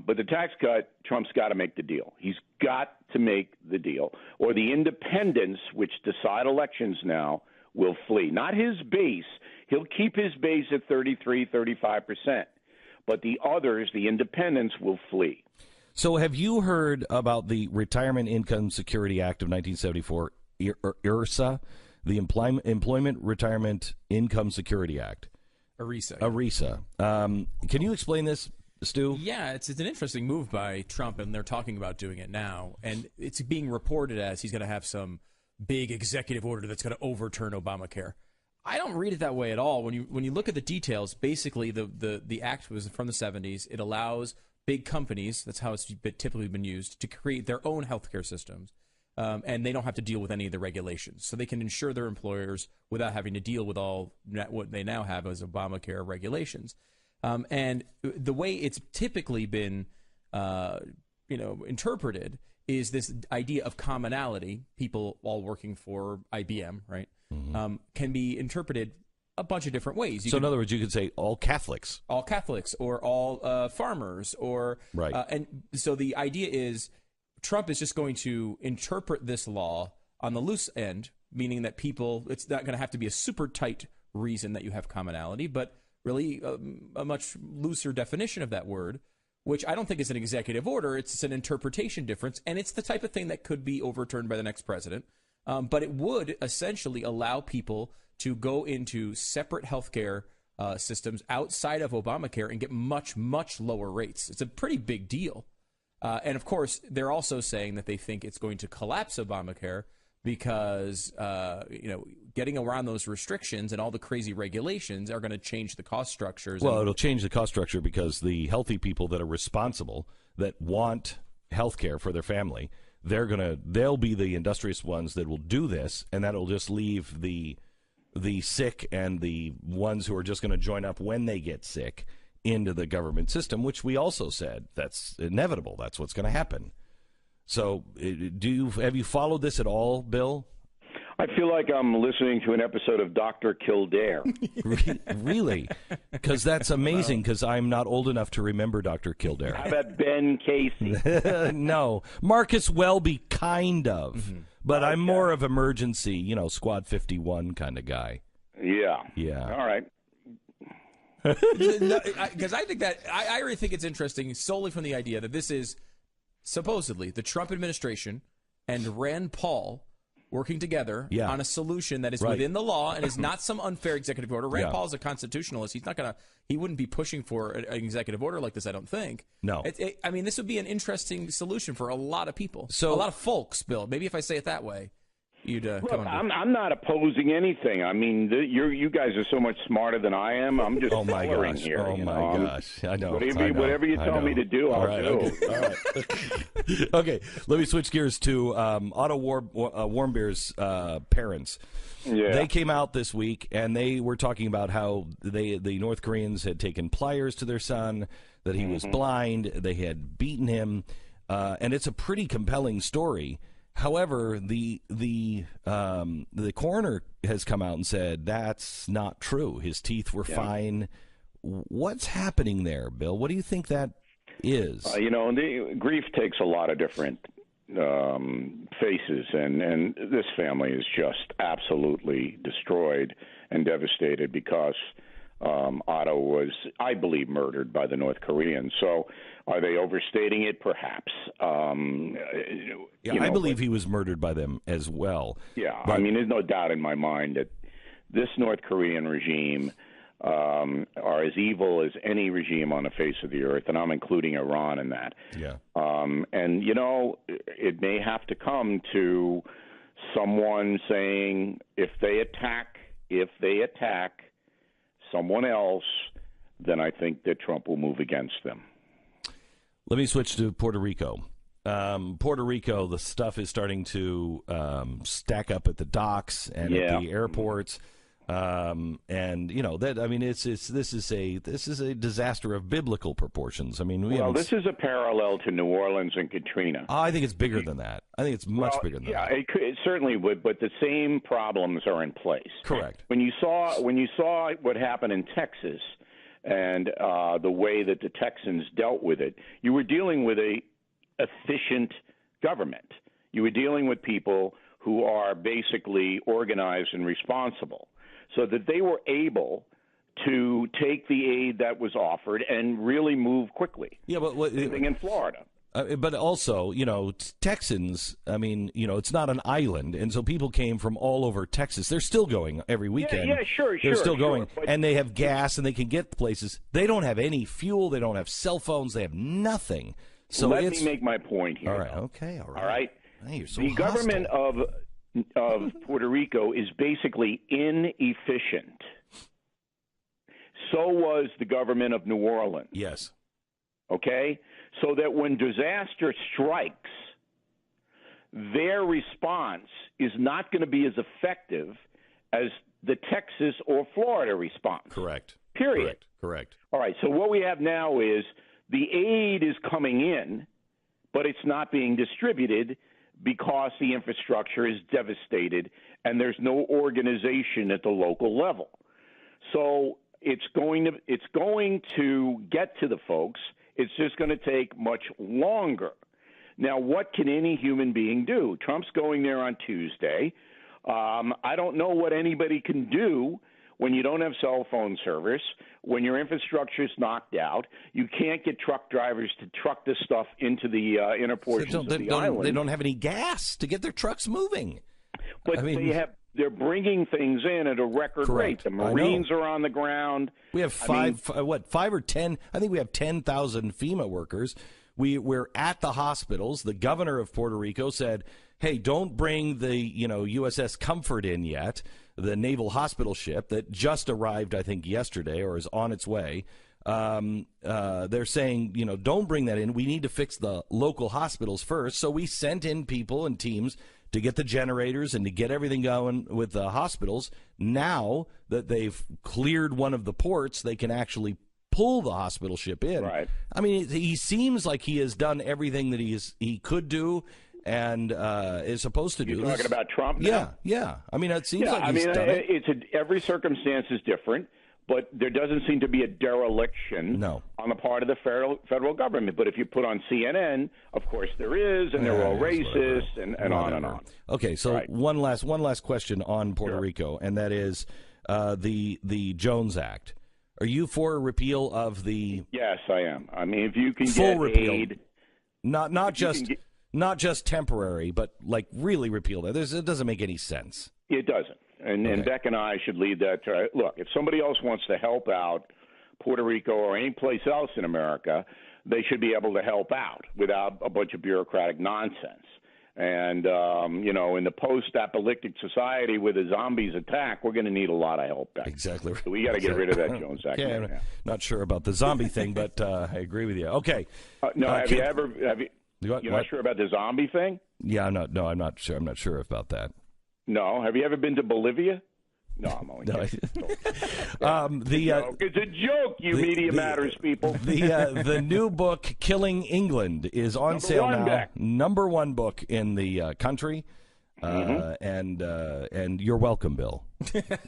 But the tax cut, Trump's got to make the deal. He's got to make the deal, or the independents, which decide elections now, will flee. Not his base. He'll keep his base at 33, 35%. But the others, the independents, will flee. So have you heard about the Retirement Income Security Act of 1974, ERISA, the Employment Retirement Income Security Act? ERISA. Can you explain this, Stu? Yeah, it's an interesting move by Trump, and they're talking about doing it now. And it's being reported as he's going to have some big executive order that's going to overturn Obamacare. I don't read it that way at all. When you look at the details, basically the act was from the 70s. It allows big companies, that's how it's typically been used, to create their own healthcare systems. And they don't have to deal with any of the regulations. So they can insure their employers without having to deal with all what they now have as Obamacare regulations. And the way it's typically been interpreted is this idea of commonality. People all working for IBM, right, can be interpreted a bunch of different ways. In other words, you could say all Catholics. All Catholics, or all farmers, or right. And so the idea is Trump is just going to interpret this law on the loose end, meaning that it's not going to have to be a super tight reason that you have commonality, but really a much looser definition of that word, which I don't think is an executive order. It's an interpretation difference, and it's the type of thing that could be overturned by the next president. But it would essentially allow people to go into separate healthcare systems outside of Obamacare and get much, much lower rates. It's a pretty big deal. And, of course, they're also saying that they think it's going to collapse Obamacare because, getting around those restrictions and all the crazy regulations are going to change the cost structures. Well, it'll change the cost structure because the healthy people that are responsible, that want health care for their family, they'll be the industrious ones that will do this, and that'll just leave the sick and the ones who are just going to join up when they get sick into the government system, which we also said that's inevitable. That's what's going to happen. So have you followed this at all, Bill? I feel like I'm listening to an episode of Dr. Kildare. Really? Because that's amazing, because I'm not old enough to remember Dr. Kildare. How about Ben Casey? No. Marcus Welby, kind of. Mm-hmm. But okay. I'm more of emergency, Squad 51 kind of guy. Yeah. Yeah. All right. Because I think that I really think it's interesting solely from the idea that this is supposedly the Trump administration and Rand Paul working together on a solution that is within the law and is not some unfair executive order. Rand Paul is a constitutionalist. He wouldn't be pushing for an executive order like this, I don't think. No. This would be an interesting solution for a lot of people. So, a lot of folks, Bill. Maybe if I say it that way. Look, I'm not opposing anything. I mean, you guys are so much smarter than I am. I'm just coloring here. Oh, my gosh. I know. Whatever you tell me to do, I'll do. Okay. All right. Okay, let me switch gears to Otto Warmbier's parents. Yeah. They came out this week, and they were talking about how the North Koreans had taken pliers to their son, that he was blind, they had beaten him, and it's a pretty compelling story. However, the coroner has come out and said that's not true. His teeth were fine. What's happening there, Bill? What do you think that is? The grief takes a lot of different faces, and this family is just absolutely destroyed and devastated because Otto was, I believe, murdered by the North Koreans. So are they overstating it? Perhaps. I believe he was murdered by them as well. Yeah, but there's no doubt in my mind that this North Korean regime are as evil as any regime on the face of the earth, and I'm including Iran in that. Yeah. And, it may have to come to someone saying if they attack someone else, then I think that Trump will move against them. Let me switch to Puerto Rico. Puerto Rico, the stuff is starting to stack up at the docks and at the airports. And that, I mean, this is a disaster of biblical proportions. I mean, this is a parallel to New Orleans and Katrina. I think it's bigger than that. I think it's much bigger than that. It certainly would, but the same problems are in place. Correct. When you saw what happened in Texas and the way that the Texans dealt with it, you were dealing with a efficient government. You were dealing with people who are basically organized and responsible, so that they were able to take the aid that was offered and really move quickly. Yeah, but living in Florida. But also, Texans, I mean, it's not an island, and so people came from all over Texas. They're still going every weekend. Yeah, sure. They're still going, and they have gas, and they can get places. They don't have any fuel. They don't have cell phones. They have nothing. So let me make my point here. All right, okay, all right. All right? Hey, you're so the hostile. Government of Puerto Rico is basically inefficient. So was the government of New Orleans. Yes. Okay? So that when disaster strikes, their response is not going to be as effective as the Texas or Florida response. Correct. Period. Correct. All right, so what we have now is the aid is coming in, but it's not being distributed because the infrastructure is devastated and there's no organization at the local level. So it's going to get to the folks. It's just going to take much longer. Now, what can any human being do? Trump's going there on Tuesday. I don't know what anybody can do when you don't have cell phone service, when your infrastructure is knocked out. You can't get truck drivers to truck this stuff into the inner portions of the island. They don't have any gas to get their trucks moving. But they're bringing things in at a record rate. The Marines are on the ground. We have 5 or 10? I think we have 10,000 FEMA workers. We're at the hospitals. The governor of Puerto Rico said, "Hey, don't bring the USS Comfort in yet, the naval hospital ship that just arrived, I think, yesterday or is on its way." They're saying, don't bring that in. We need to fix the local hospitals first. So we sent in people and teams to get the generators and to get everything going with the hospitals. Now that they've cleared one of the ports, they can actually pull the hospital ship in. Right. I mean, he seems like he has done everything that he could do and is supposed to do. You're talking about Trump now? Yeah. I mean, it seems like he's done it. Every circumstance is different. But there doesn't seem to be a dereliction on the part of the federal government. But if you put on CNN, of course there is, and they're all racist, and on and on. Okay, so one last question on Puerto Rico, and that is the Jones Act. Are you for a repeal of the? Yes, I am. I mean, if you can full get repeal, aid, not just temporary, but like really repeal that. It doesn't make any sense. It doesn't. And Beck and I should lead that. Look, if somebody else wants to help out Puerto Rico or any place else in America, they should be able to help out without a bunch of bureaucratic nonsense. And, in the post-apocalyptic society where the zombies attack, we're going to need a lot of help back. Exactly. So we got to get rid of that Jones Act. I'm not sure about the zombie thing, but I agree with you. Okay. You're not sure about the zombie thing? Yeah, I'm not sure. I'm not sure about that. No. Have you ever been to Bolivia? No, I'm only kidding. It's a joke, you Media Matters people. The new book, Killing England, is on sale now. Beck. Number one book in the country. And you're welcome, Bill.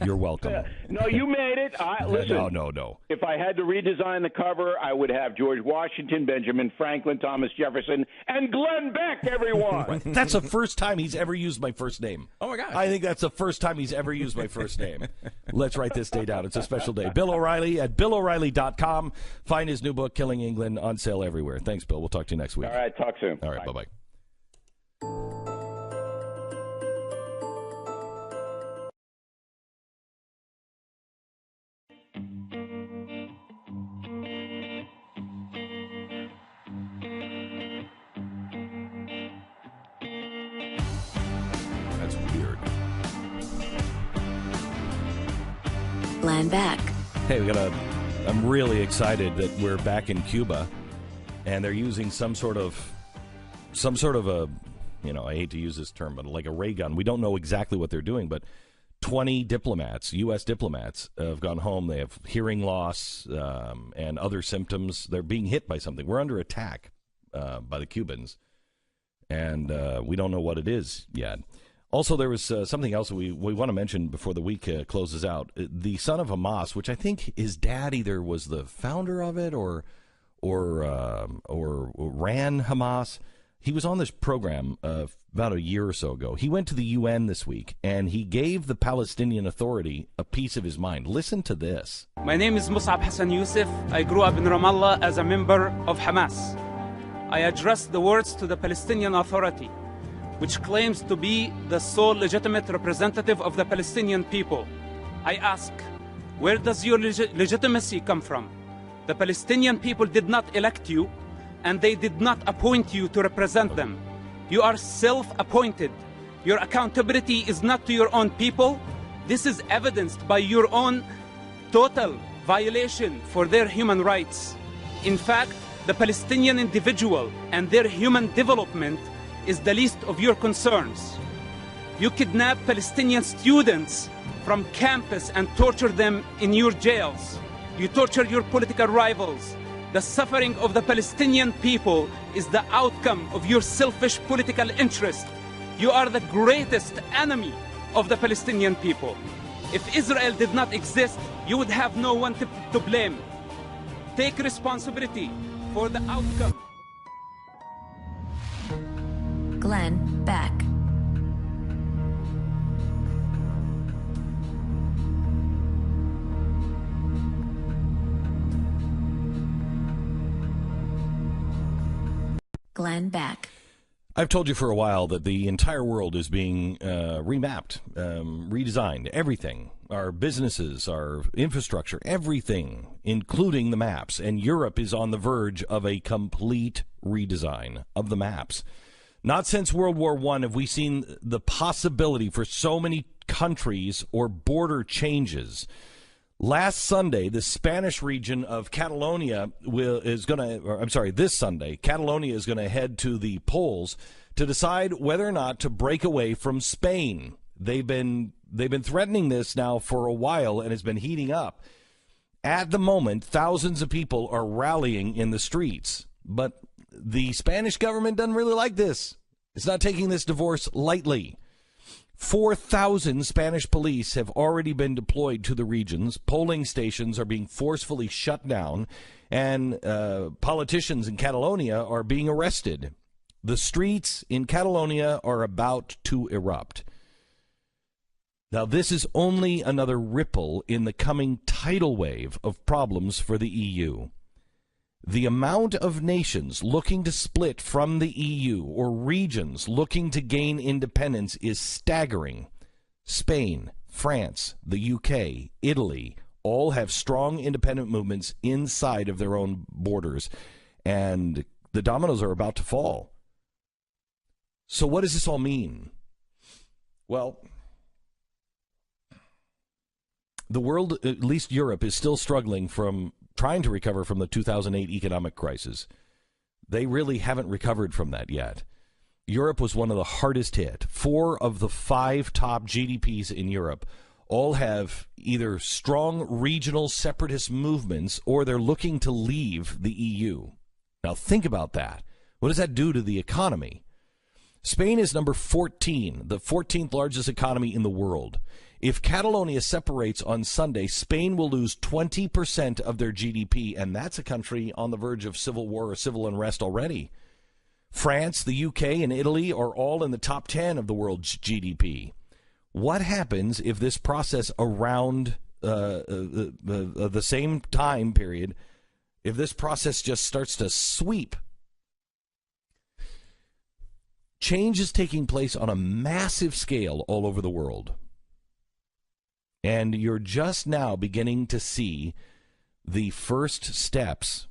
You're welcome. No, you made it. Listen. No. If I had to redesign the cover, I would have George Washington, Benjamin Franklin, Thomas Jefferson, and Glenn Beck, everyone. Right. That's the first time he's ever used my first name. Oh, my gosh. I think that's the first time he's ever used my first name. Let's write this day down. It's a special day. Bill O'Reilly at BillO'Reilly.com. Find his new book, Killing England, on sale everywhere. Thanks, Bill. We'll talk to you next week. All right, talk soon. All right, bye-bye. Glenn Beck. Hey, I'm really excited that we're back in Cuba, and they're using some sort of a, I hate to use this term, but like a ray gun. We don't know exactly what they're doing, but 20 diplomats, U.S. diplomats, have gone home. They have hearing loss and other symptoms. They're being hit by something. We're under attack by the Cubans, and we don't know what it is yet. Also, there was something else we want to mention before the week closes out. The son of Hamas, which I think his dad either was the founder of it or ran Hamas. He was on this program about a year or so ago. He went to the UN this week, and he gave the Palestinian Authority a piece of his mind. Listen to this. My name is Mus'ab Hassan Youssef. I grew up in Ramallah as a member of Hamas. I address the words to the Palestinian Authority, which claims to be the sole legitimate representative of the Palestinian people. I ask, where does your legitimacy come from? The Palestinian people did not elect you, and they did not appoint you to represent them. You are self-appointed. Your accountability is not to your own people. This is evidenced by your own total violation for their human rights. In fact, the Palestinian individual and their human development is the least of your concerns. You kidnap Palestinian students from campus and torture them in your jails. You torture your political rivals. The suffering of the Palestinian people is the outcome of your selfish political interest. You are the greatest enemy of the Palestinian people. If Israel did not exist, you would have no one to blame. Take responsibility for the outcome. Glenn Beck. Glenn Beck. I've told you for a while that the entire world is being remapped, redesigned, everything. Our businesses, our infrastructure, everything, including the maps. And Europe is on the verge of a complete redesign of the maps. Not since World War I have we seen the possibility for so many countries or border changes. Last Sunday, the Spanish region of Catalonia this Sunday, Catalonia is going to head to the polls to decide whether or not to break away from Spain. They've been threatening this now for a while, and it's been heating up. At the moment, thousands of people are rallying in the streets, but the Spanish government doesn't really like this. It's not taking this divorce lightly. 4,000 Spanish police have already been deployed to the regions. Polling stations are being forcefully shut down, and politicians in Catalonia are being arrested. The streets in Catalonia are about to erupt. Now, this is only another ripple in the coming tidal wave of problems for the EU. The amount of nations looking to split from the EU or regions looking to gain independence is staggering. Spain, France, the UK, Italy all have strong independent movements inside of their own borders, and the dominoes are about to fall. So what does this all mean? Well, the world, at least Europe, is still struggling from trying to recover from the 2008 economic crisis. They really haven't recovered from that yet. Europe was one of the hardest hit. 4 of the 5 top GDPs in Europe all have either strong regional separatist movements or they're looking to leave the EU. Now think about that. What does that do to the economy? Spain is number 14, the 14th largest economy in the world. If Catalonia separates on Sunday, Spain will lose 20% of their GDP, and that's a country on the verge of civil war or civil unrest already. France, the UK, and Italy are all in the top 10 of the world's GDP. What happens if this process around the same time period, if this process just starts to sweep? Change is taking place on a massive scale all over the world. And you're just now beginning to see the first steps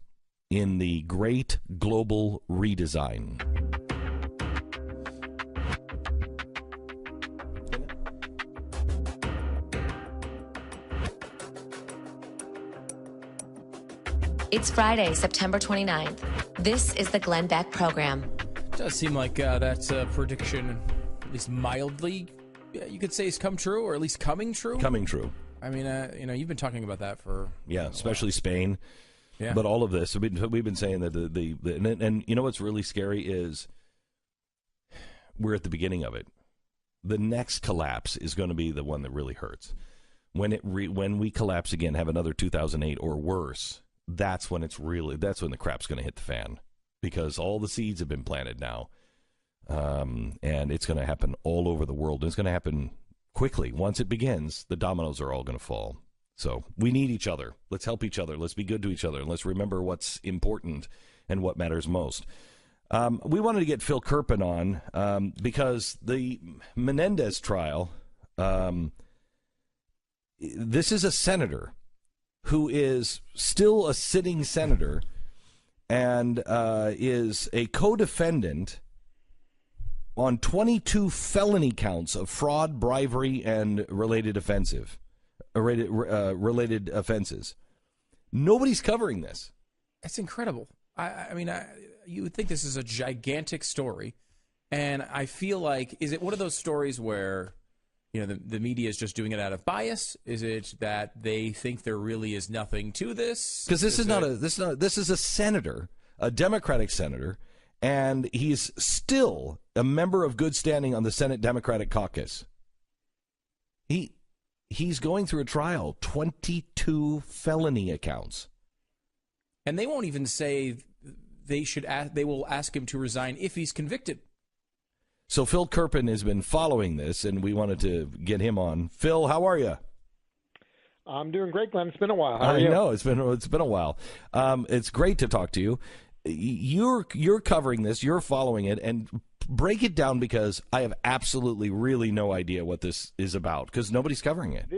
in the great global redesign. It's Friday, September 29th. This is the Glenn Beck Program. Does seem like that's a prediction, at least mildly you could say has come true, or at least coming true. Coming true. I mean, you've been talking about that for especially Spain. Yeah. But all of this, we've been saying that and you know what's really scary is we're at the beginning of it. The next collapse is going to be the one that really hurts. When we collapse again, have another 2008 or worse, that's when the crap's going to hit the fan, because all the seeds have been planted now, and it's going to happen all over the world. And it's going to happen quickly. Once it begins, the dominoes are all going to fall. So we need each other. Let's help each other. Let's be good to each other. And let's remember what's important and what matters most. We wanted to get Phil Kerpen on because the Menendez trial, this is a senator who is still a sitting senator and is a co-defendant on 22 felony counts of fraud, bribery, and related offenses. Nobody's covering this. That's incredible. I mean, you would think this is a gigantic story, and I feel like, is it one of those stories where, the media is just doing it out of bias? Is it that they think there really is nothing to this? Because this is a senator, a Democratic senator, and he's still a member of good standing on the Senate Democratic Caucus. He's going through a trial, 22 felony accounts. And they won't even say they will ask him to resign if he's convicted. So Phil Kerpen has been following this, and we wanted to get him on. Phil, how are you? I'm doing great, Glenn. It's been a while. How are you? I know it's been a while. It's great to talk to you. You're covering this. You're following it, and break it down, because I have absolutely really no idea what this is about, because nobody's covering it.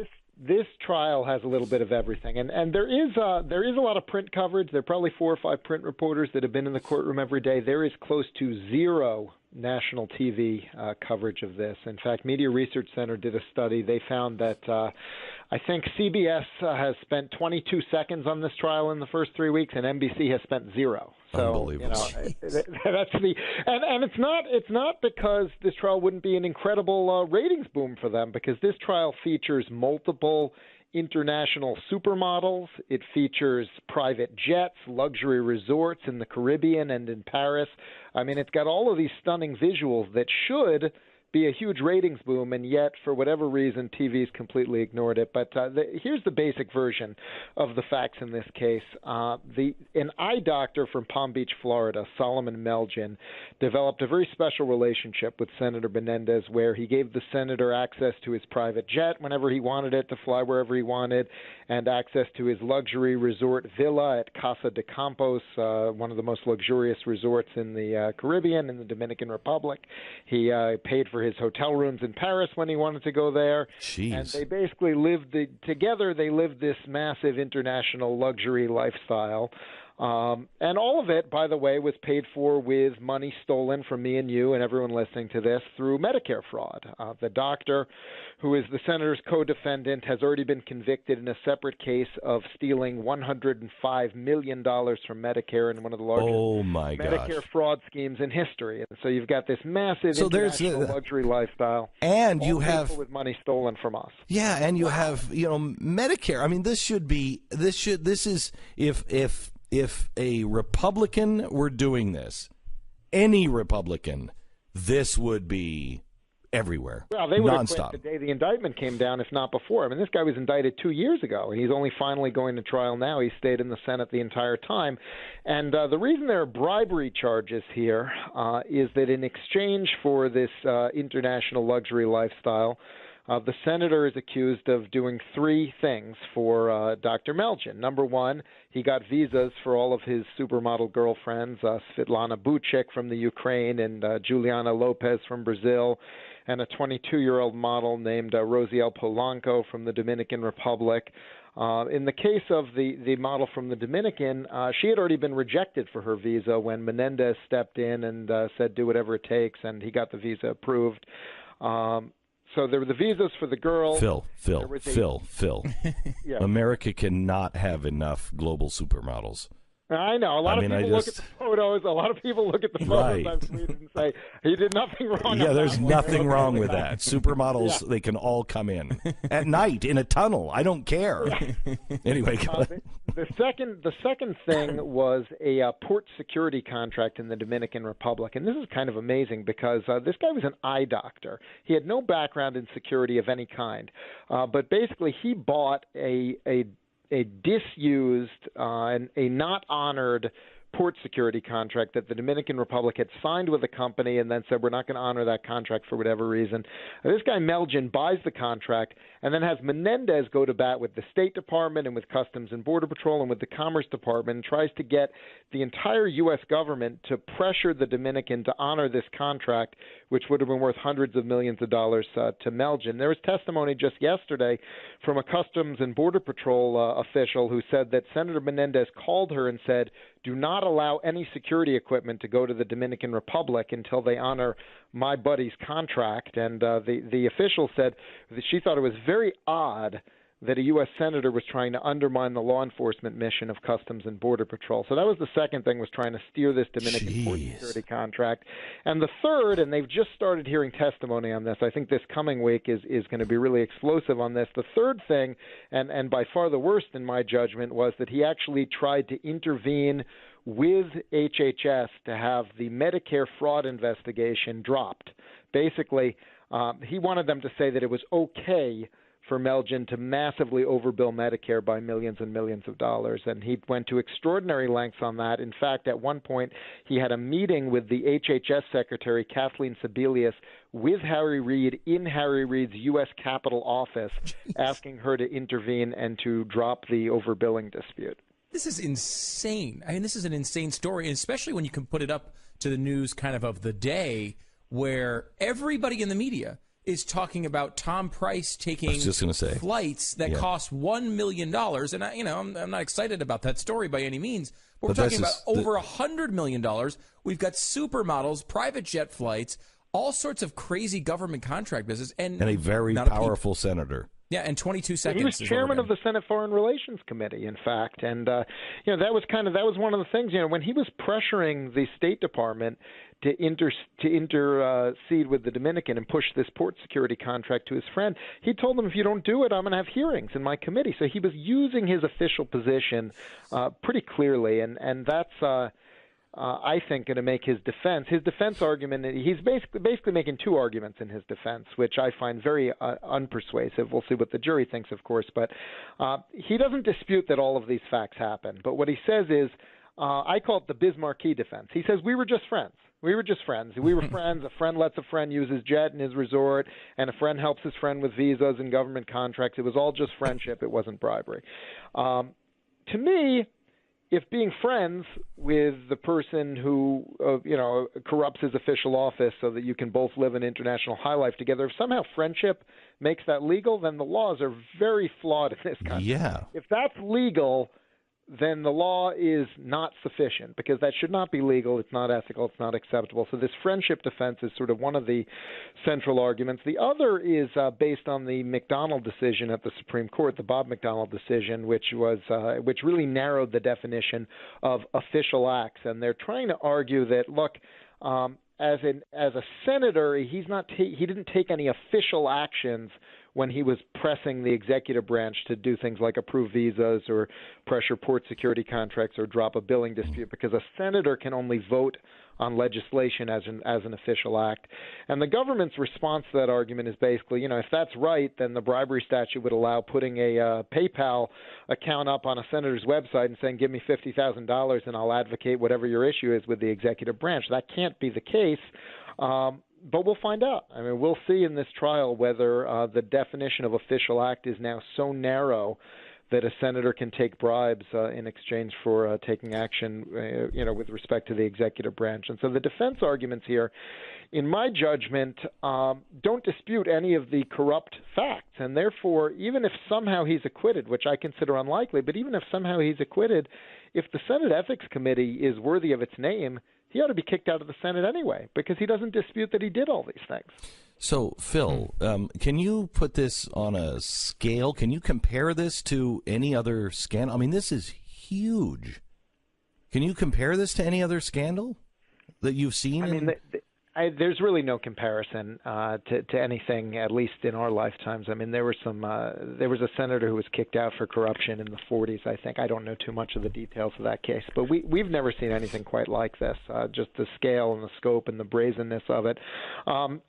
This trial has a little bit of everything, and there is a lot of print coverage. There are probably 4 or 5 print reporters that have been in the courtroom every day. There is close to zero national TV coverage of this. In fact, Media Research Center did a study. They found that I think CBS has spent 22 seconds on this trial in the first 3 weeks, and NBC has spent 0. So, unbelievable. That's and it's not because this trial wouldn't be an incredible ratings boom for them, because this trial features multiple international supermodels. It features private jets, luxury resorts in the Caribbean and in Paris. I mean, it's got all of these stunning visuals that should be a huge ratings boom, and yet, for whatever reason, TV's completely ignored it. But here's the basic version of the facts in this case. An eye doctor from Palm Beach, Florida, Solomon Melgen, developed a very special relationship with Senator Menendez, where he gave the senator access to his private jet whenever he wanted it to fly wherever he wanted, and access to his luxury resort villa at Casa de Campos, one of the most luxurious resorts in the Caribbean, in the Dominican Republic. He paid for his hotel rooms in Paris when he wanted to go there. Jeez. And they basically lived together. They lived this massive international luxury lifestyle. And all of it, by the way, was paid for with money stolen from me and you and everyone listening to this through Medicare fraud. The doctor, who is the senator's co-defendant, has already been convicted in a separate case of stealing $105 million from Medicare in one of the largest Medicare fraud schemes in history. And so you've got this massive international luxury lifestyle, and you have with money stolen from us. Yeah, and you have Medicare. I mean, this is if a Republican were doing this, any Republican, this would be everywhere. Well, they would have nonstop. quit the day the indictment came down, if not before. I mean, this guy was indicted 2 years ago, and he's only finally going to trial now. He stayed in the Senate the entire time. And the reason there are bribery charges here is that in exchange for this international luxury lifestyle, the senator is accused of doing 3 things for Dr. Melgen. Number one, he got visas for all of his supermodel girlfriends, Svetlana Buchik from the Ukraine and Juliana Lopez from Brazil, and a 22-year-old model named Rosiel Polanco from the Dominican Republic. In the case of the model from the Dominican, she had already been rejected for her visa when Menendez stepped in and said, do whatever it takes, and he got the visa approved. So there were the visas for the girl. Phil. Yeah. America cannot have enough global supermodels. I know. A lot of people look at the photos. A lot of people look at the photos I've tweeted and say, he did nothing wrong. Yeah, there's nothing wrong with that. Supermodels, they can all come in. At night, in a tunnel. I don't care. Anyway, the second thing was a port security contract in the Dominican Republic. And this is kind of amazing because this guy was an eye doctor. He had no background in security of any kind. But basically, he bought a disused and a not honored port security contract that the Dominican Republic had signed with a company and then said, we're not going to honor that contract for whatever reason. This guy, Melgen, buys the contract and then has Menendez go to bat with the State Department and with Customs and Border Patrol and with the Commerce Department and tries to get the entire U.S. government to pressure the Dominican to honor this contract, which would have been worth hundreds of millions of dollars to Melgen. There was testimony just yesterday from a Customs and Border Patrol official who said that Senator Menendez called her and said, do not allow any security equipment to go to the Dominican Republic until they honor my buddy's contract. And the official said that she thought it was very odd that a U.S. senator was trying to undermine the law enforcement mission of Customs and Border Patrol. So that was the second thing, was trying to steer this Dominican port security contract. And the third, and they've just started hearing testimony on this, I think this coming week is going to be really explosive on this. The third thing, and by far the worst in my judgment, was that he actually tried to intervene with HHS to have the Medicare fraud investigation dropped. Basically, he wanted them to say that it was okay for Melgen to massively overbill Medicare by millions and millions of dollars, and he went to extraordinary lengths on that. In fact, at one point, he had a meeting with the HHS Secretary, Kathleen Sebelius, with Harry Reid in Harry Reid's U.S. Capitol office, asking her to intervene and to drop the overbilling dispute. This is insane. I mean, this is an insane story, and especially when you can put it up to the news kind of the day, where everybody in the media is talking about Tom Price taking flights that cost $1 million. And, I'm not excited about that story by any means. But we're talking about over $100 million. We've got supermodels, private jet flights, all sorts of crazy government contract business. And a very powerful senator. Yeah, and 22 seconds. He was chairman of the Senate Foreign Relations Committee, in fact, and that was one of the things. When he was pressuring the State Department to intercede with the Dominican and push this port security contract to his friend, he told them, if you don't do it, I'm going to have hearings in my committee. So he was using his official position pretty clearly, and that's. I think, going to make his defense argument. He's basically making two arguments in his defense, which I find very unpersuasive. We'll see what the jury thinks, of course, but he doesn't dispute that all of these facts happen. But what he says is, I call it the Bismarcky defense. He says, we were just friends. We were just friends. We were friends. A friend lets a friend use his jet in his resort, and a friend helps his friend with visas and government contracts. It was all just friendship. It wasn't bribery. To me, if being friends with the person who, corrupts his official office so that you can both live an international high life together, if somehow friendship makes that legal, then the laws are very flawed in this country. Yeah. If that's legal, then the law is not sufficient, because that should not be legal. It's not ethical. It's not acceptable. So this friendship defense is sort of one of the central arguments. The other is based on the McDonald decision at the Supreme Court, the Bob McDonald decision, which really narrowed the definition of official acts. And they're trying to argue that, look, as a senator, he didn't take any official actions when he was pressing the executive branch to do things like approve visas or pressure port security contracts or drop a billing dispute, because a senator can only vote on legislation as an official act. And the government's response to that argument is basically, if that's right, then the bribery statute would allow putting a PayPal account up on a senator's website and saying, give me $50,000 and I'll advocate whatever your issue is with the executive branch. That can't be the case. But we'll find out. I mean, we'll see in this trial whether the definition of official act is now so narrow that a senator can take bribes in exchange for taking action, with respect to the executive branch. And so the defense arguments here, in my judgment, don't dispute any of the corrupt facts. And therefore, even if somehow he's acquitted, which I consider unlikely, but even if somehow he's acquitted, if the Senate Ethics Committee is worthy of its name, he ought to be kicked out of the Senate anyway, because he doesn't dispute that he did all these things. So, Phil, can you put this on a scale? Can you compare this to any other scandal? I mean, this is huge. Can you compare this to any other scandal that you've seen? I mean, there's really no comparison to anything, at least in our lifetimes. I mean, there was a senator who was kicked out for corruption in the 40s, I think. I don't know too much of the details of that case, but we've never seen anything quite like this, just the scale and the scope and the brazenness of it.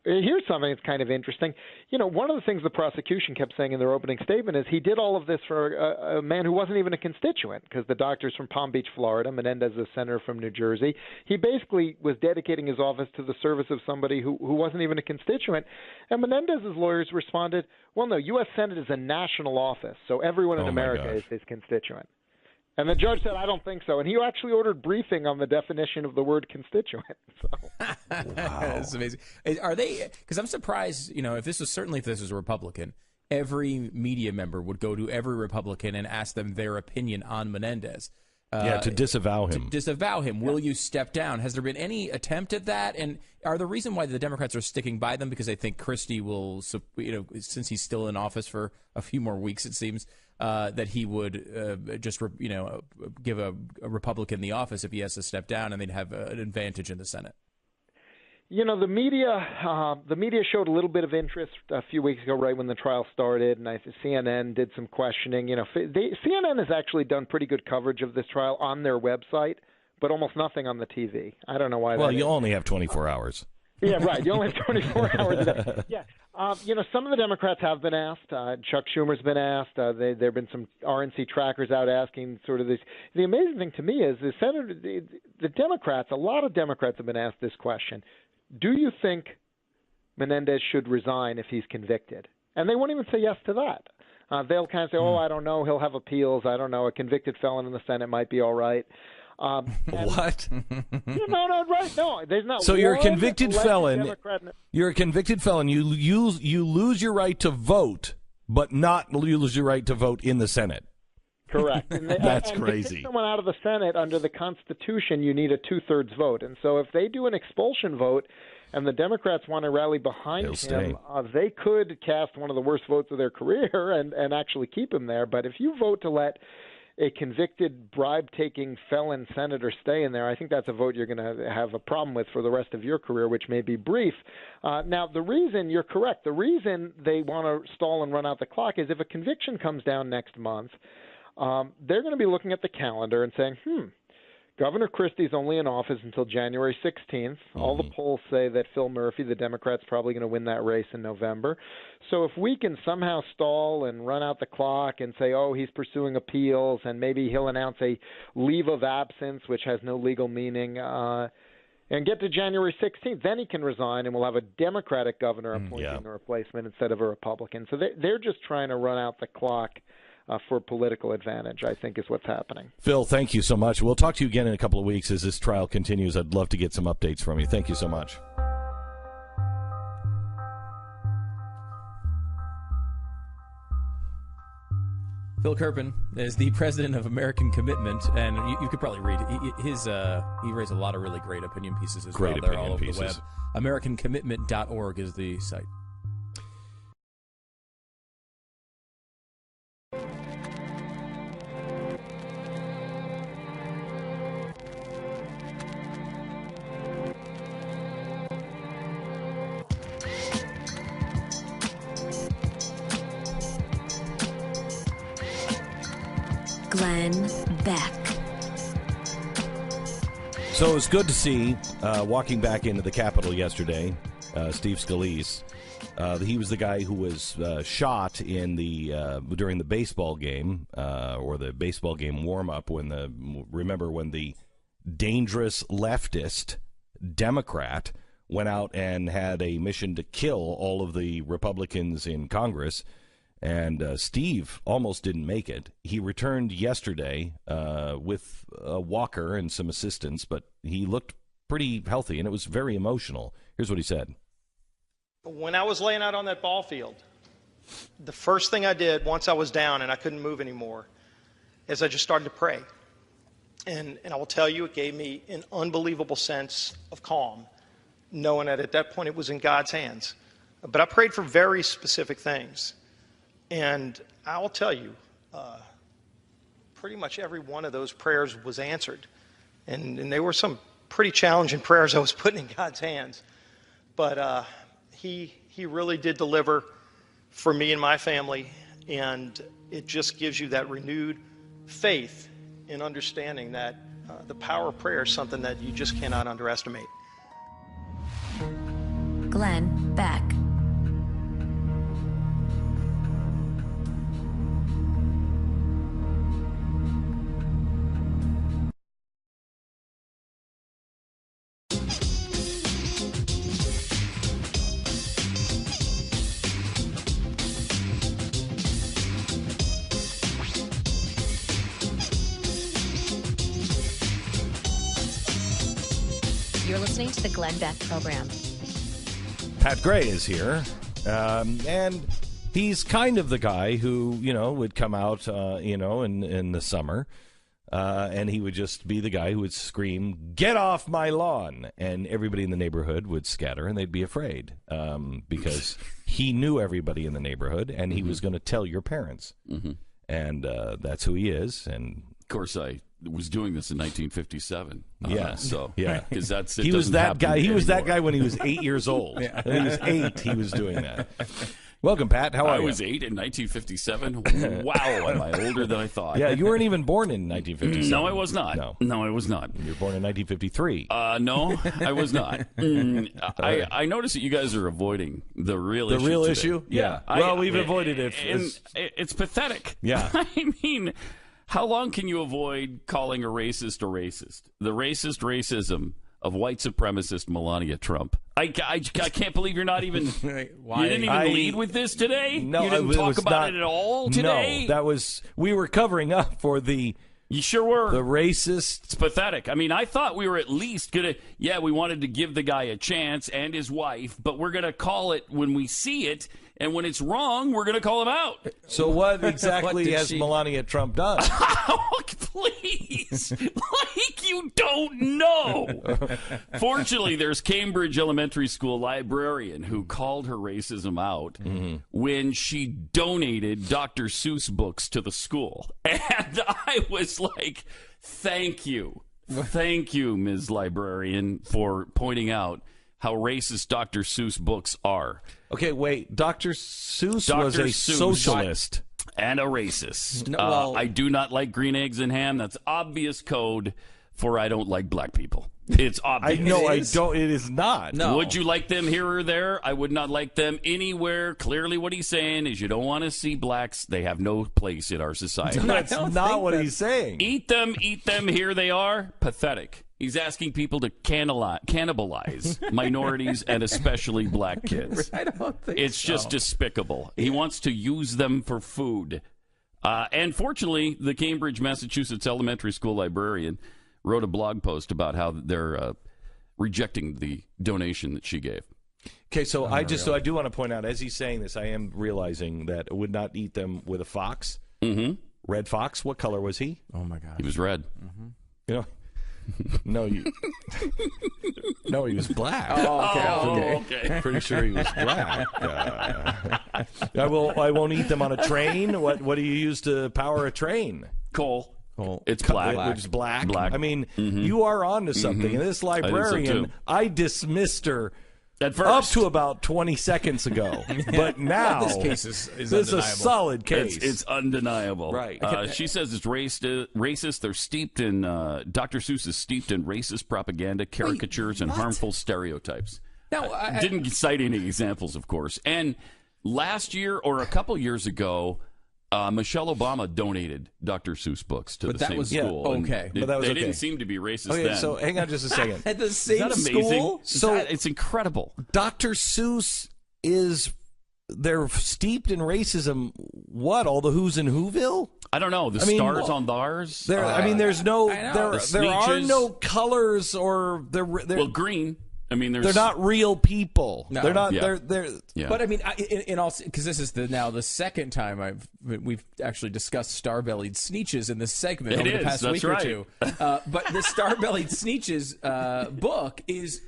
Here's something that's kind of interesting. You know, one of the things the prosecution kept saying in their opening statement is he did all of this for a man who wasn't even a constituent, because the doctor's from Palm Beach, Florida. Menendez is a senator from New Jersey. He basically was dedicating his office to the service of somebody who wasn't even a constituent. And Menendez's lawyers responded, well, no, U.S. Senate is a national office, so everyone in America is his constituent. And the judge said, I don't think so. And he actually ordered briefing on the definition of the word constituent. So. Wow. That's amazing. Are they – because I'm surprised, you know, if this was a Republican, every media member would go to every Republican and ask them their opinion on Menendez. To disavow him. Yeah. Will you step down? Has there been any attempt at that? And are the reason why the Democrats are sticking by them because they think Christie will, you know, since he's still in office for a few more weeks, it seems, that he would give a Republican the office if he has to step down, and they'd have an advantage in the Senate? You know, the media showed a little bit of interest a few weeks ago, right when the trial started, and CNN did some questioning. You know, CNN has actually done pretty good coverage of this trial on their website, but almost nothing on the TV. I don't know why. Well, you only have 24 hours. Yeah, right. You only have 24 hours a day. Yeah. You know, some of the Democrats have been asked. Chuck Schumer's been asked. There have been some RNC trackers out asking sort of this. The amazing thing to me is the Democrats, a lot of Democrats have been asked this question. Do you think Menendez should resign if he's convicted? And they won't even say yes to that. They'll kind of say, I don't know, he'll have appeals. I don't know, a convicted felon in the Senate might be all right. What? No, right? No, there's not. So you're a convicted felon. You're a convicted felon. You lose your right to vote, but not lose your right to vote in the Senate. Correct. That's and crazy. To kick someone out of the Senate under the Constitution, you need a 2/3 vote. And so if they do an expulsion vote and the Democrats want to rally behind him, they could cast one of the worst votes of their career and actually keep him there. But if you vote to let a convicted bribe-taking felon senator stay in there, I think that's a vote you're going to have a problem with for the rest of your career, which may be brief. Now, the reason, you're correct, the reason they want to stall and run out the clock is if a conviction comes down next month, they're going to be looking at the calendar and saying, Governor Christie's only in office until January 16th. All the polls say that Phil Murphy, the Democrat's probably going to win that race in November. So if we can somehow stall and run out the clock and say, he's pursuing appeals, and maybe he'll announce a leave of absence, which has no legal meaning, and get to January 16th, then he can resign, and we'll have a Democratic governor appointing the replacement instead of a Republican. So they're just trying to run out the clock for political advantage, I think, is what's happening. Phil, thank you so much. We'll talk to you again in a couple of weeks as this trial continues. I'd love to get some updates from you. Thank you so much. Phil Kerpen is the president of American Commitment, and you could probably read he raised a lot of really great opinion pieces as well. They're all over the web. AmericanCommitment.org is the site. Glenn Beck. So it was good to see, walking back into the Capitol yesterday, Steve Scalise. He was the guy who was shot in during the baseball game, or the baseball game warm-up, when the dangerous leftist Democrat went out and had a mission to kill all of the Republicans in Congress. And Steve almost didn't make it. He returned yesterday with a walker and some assistance, but he looked pretty healthy, and it was very emotional. Here's what he said. When I was laying out on that ball field, the first thing I did once I was down and I couldn't move anymore is I just started to pray. And I will tell you, it gave me an unbelievable sense of calm, knowing that at that point it was in God's hands. But I prayed for very specific things. And I will tell you, pretty much every one of those prayers was answered. And they were some pretty challenging prayers I was putting in God's hands. But he really did deliver for me and my family, and it just gives you that renewed faith in understanding that the power of prayer is something that you just cannot underestimate. Glenn Beck. You're listening to the Glenn Beck program. Pat Gray is here, and he's kind of the guy who, would come out, in the summer, and he would just be the guy who would scream, "Get off my lawn!" And everybody in the neighborhood would scatter, and they'd be afraid, because he knew everybody in the neighborhood, and he was going to tell your parents. Mm-hmm. And that's who he is, and... Of course, I was doing this in 1957. Yeah, yeah, because that's he was that guy. He was that guy when he was 8 years old. Yeah. When he was 8, he was doing that. Welcome, Pat. How are you? I was 8 in 1957. Wow, am I older than I thought? Yeah, you weren't even born in 1957. No, I was not. No, I was not. You were born in 1953. No, I was not. I noticed that you guys are avoiding the real issue. The real today. issue? Yeah. Well, we've avoided it. It's pathetic. Yeah. I mean, how long can you avoid calling a racist a racist? The racist racism of white supremacist Melania Trump. I can't believe you're not even... Why? You didn't even lead with this today? No, you didn't talk about it at all today? No, we were covering up for the... You sure were. The racist... It's pathetic. I mean, I thought we were at least going to... Yeah, we wanted to give the guy a chance and his wife, but we're going to call it when we see it, and when it's wrong, we're going to call him out. So what exactly has Melania Trump done? Please. Like you don't know. Fortunately, there's Cambridge Elementary School librarian who called her racism out when she donated Dr. Seuss books to the school. And I was like, thank you. Thank you, Ms. Librarian, for pointing out how racist Dr. Seuss books are. Okay, wait. Dr. Seuss was a socialist. And a racist. No, well, I do not like green eggs and ham. That's obvious code for I don't like black people. It's obvious. I don't. It is not. No. Would you like them here or there? I would not like them anywhere. Clearly what he's saying is you don't want to see blacks. They have no place in our society. That's not what he's saying. Eat them, here they are. Pathetic. He's asking people to cannibalize minorities and especially black kids. I don't think it's just despicable. He wants to use them for food. And fortunately, the Cambridge, Massachusetts elementary school librarian wrote a blog post about how they're rejecting the donation that she gave. Okay, so I do want to point out, as he's saying this, I am realizing that I would not eat them with a fox. Mm-hmm. Red fox. What color was he? Oh my God, he was red. Mm-hmm. You know. No, he was black. Oh, okay. Pretty sure he was black. I won't eat them on a train. What do you use to power a train? Coal. It's black. Which is black. Black. I mean, you are on to something. And this librarian, I dismissed her at first. Up to about 20 seconds ago. But now, this case is this is a solid case. It's undeniable. Right. She says it's racist. They're steeped in, Dr. Seuss is steeped in racist propaganda, caricatures, and harmful stereotypes. No, I didn't cite any examples, of course. And last year or a couple years ago, Michelle Obama donated Dr. Seuss books to the same school. Okay. But that was they didn't seem to be racist okay, then. So hang on just a second. At the same school? So it's incredible. Dr. Seuss they're steeped in racism. What? All the who's in Whoville? I don't know. The stars on theirs? There's no, there are no colors or well, green. I mean, they're not real people. No. They're not. Yeah. They're. Yeah. But I mean, in all, because this is now the second time we've actually discussed star-bellied sneeches in this segment over the past week or two. But the star-bellied sneeches book is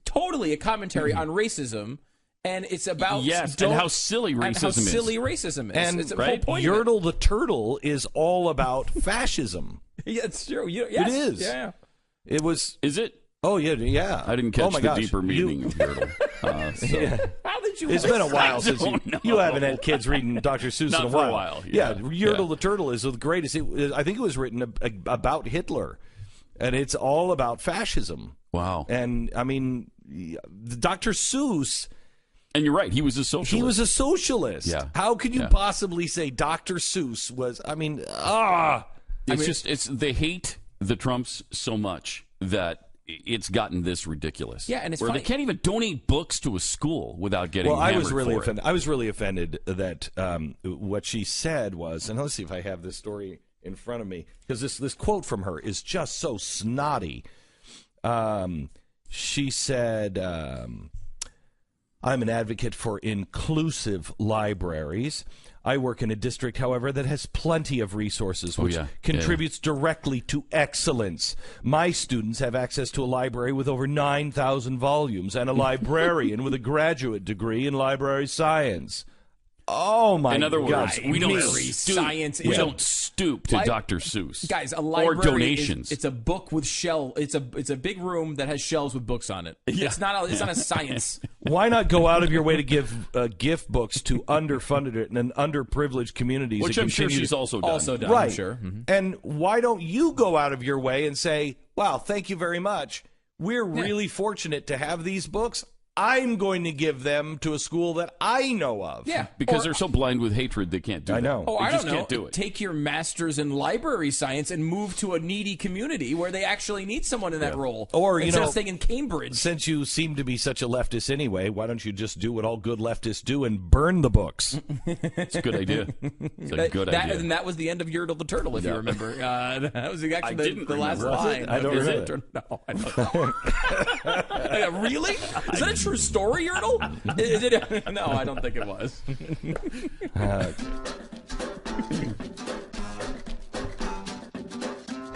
totally a commentary on racism. And it's about and how silly racism is. And it's the whole point Yertle of it. the Turtle is all about fascism. Yeah, it's true. Yes. It is. Yeah. It was. Is it? Oh, yeah. I didn't catch the deeper meaning of Yertle. Yeah. How did you? It's been a while I since don't you know. haven't had kids reading Dr. Seuss Not in a for while. a while, Yeah, yeah. Yertle the Turtle is the greatest. I think it was written about Hitler, and it's all about fascism. Wow. And, I mean, Dr. Seuss... And you're right. He was a socialist. He was a socialist. Yeah. How could you possibly say Dr. Seuss was... They hate the Trumps so much that it's gotten this ridiculous. Yeah, and it's where funny. they can't even donate books to a school without getting hammered I was really for it. offended. I was really offended that what she said was, and let's see if I have this story in front of me, because this quote from her is just so snotty. She said, I'm an advocate for inclusive libraries. I work in a district, however, that has plenty of resources, which contributes directly to excellence. My students have access to a library with over 9,000 volumes and a librarian with a graduate degree in library science. Oh, my God. In other words, we don't science. We don't stoop to Dr. Seuss. Guys, a library or donations. It's a book with It's a big room that has shelves with books on it. Yeah. It's not a science. Why not go out of your way to give gift books to underfunded and underprivileged communities? Which I'm sure she's also done. Right. I'm sure. Mm-hmm. And why don't you go out of your way and say, wow, thank you very much. We're really fortunate to have these books. I'm going to give them to a school that I know of. Yeah. Because they're so blind with hatred, they can't do it. I know. Oh, They I just don't know. can't do it. Take your master's in library science and move to a needy community where they actually need someone in that role. Or, instead of staying in Cambridge. Since you seem to be such a leftist anyway, why don't you just do what all good leftists do and burn the books? It's a good idea. It's a good idea. And that was the end of Yertle the Turtle, if you remember. That was actually the last line. I don't remember. No, I don't know. Really? Is that a true story, Yertle? No, I don't think it was.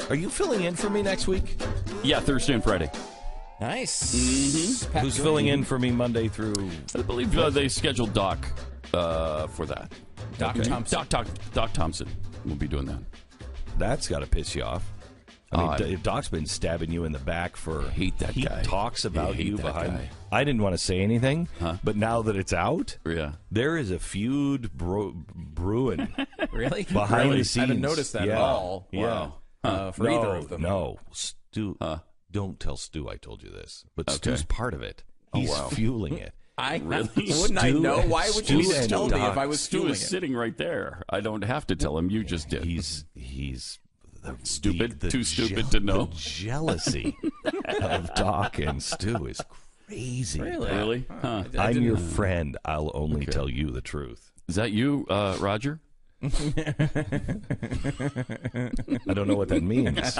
Are you filling in for me next week? Yeah, Thursday and Friday. Nice. Mm-hmm. Who's filling in for me Monday through? I believe they scheduled Doc for that. Doc Thompson. Doc Thompson will be doing that. That's got to piss you off. I mean, Doc's been stabbing you in the back for. Hate that he guy. Talks about hate you that behind. guy. I didn't want to say anything, but now that it's out, there is a feud brewing. Really? Behind the scenes. I haven't noticed that at all. Yeah. For either of them. No, Stu. Don't tell Stu I told you this, but Stu's part of it. He's fueling it. Wouldn't I know? Why would you tell me if I was Stu fueling is it? sitting right there. I don't have to tell him. You just did. He's stupid. Too stupid to know. The jealousy of Doc and Stu is crazy. Really? Huh. I'm your friend. I'll only tell you the truth. Is that you, Roger? I don't know what that means.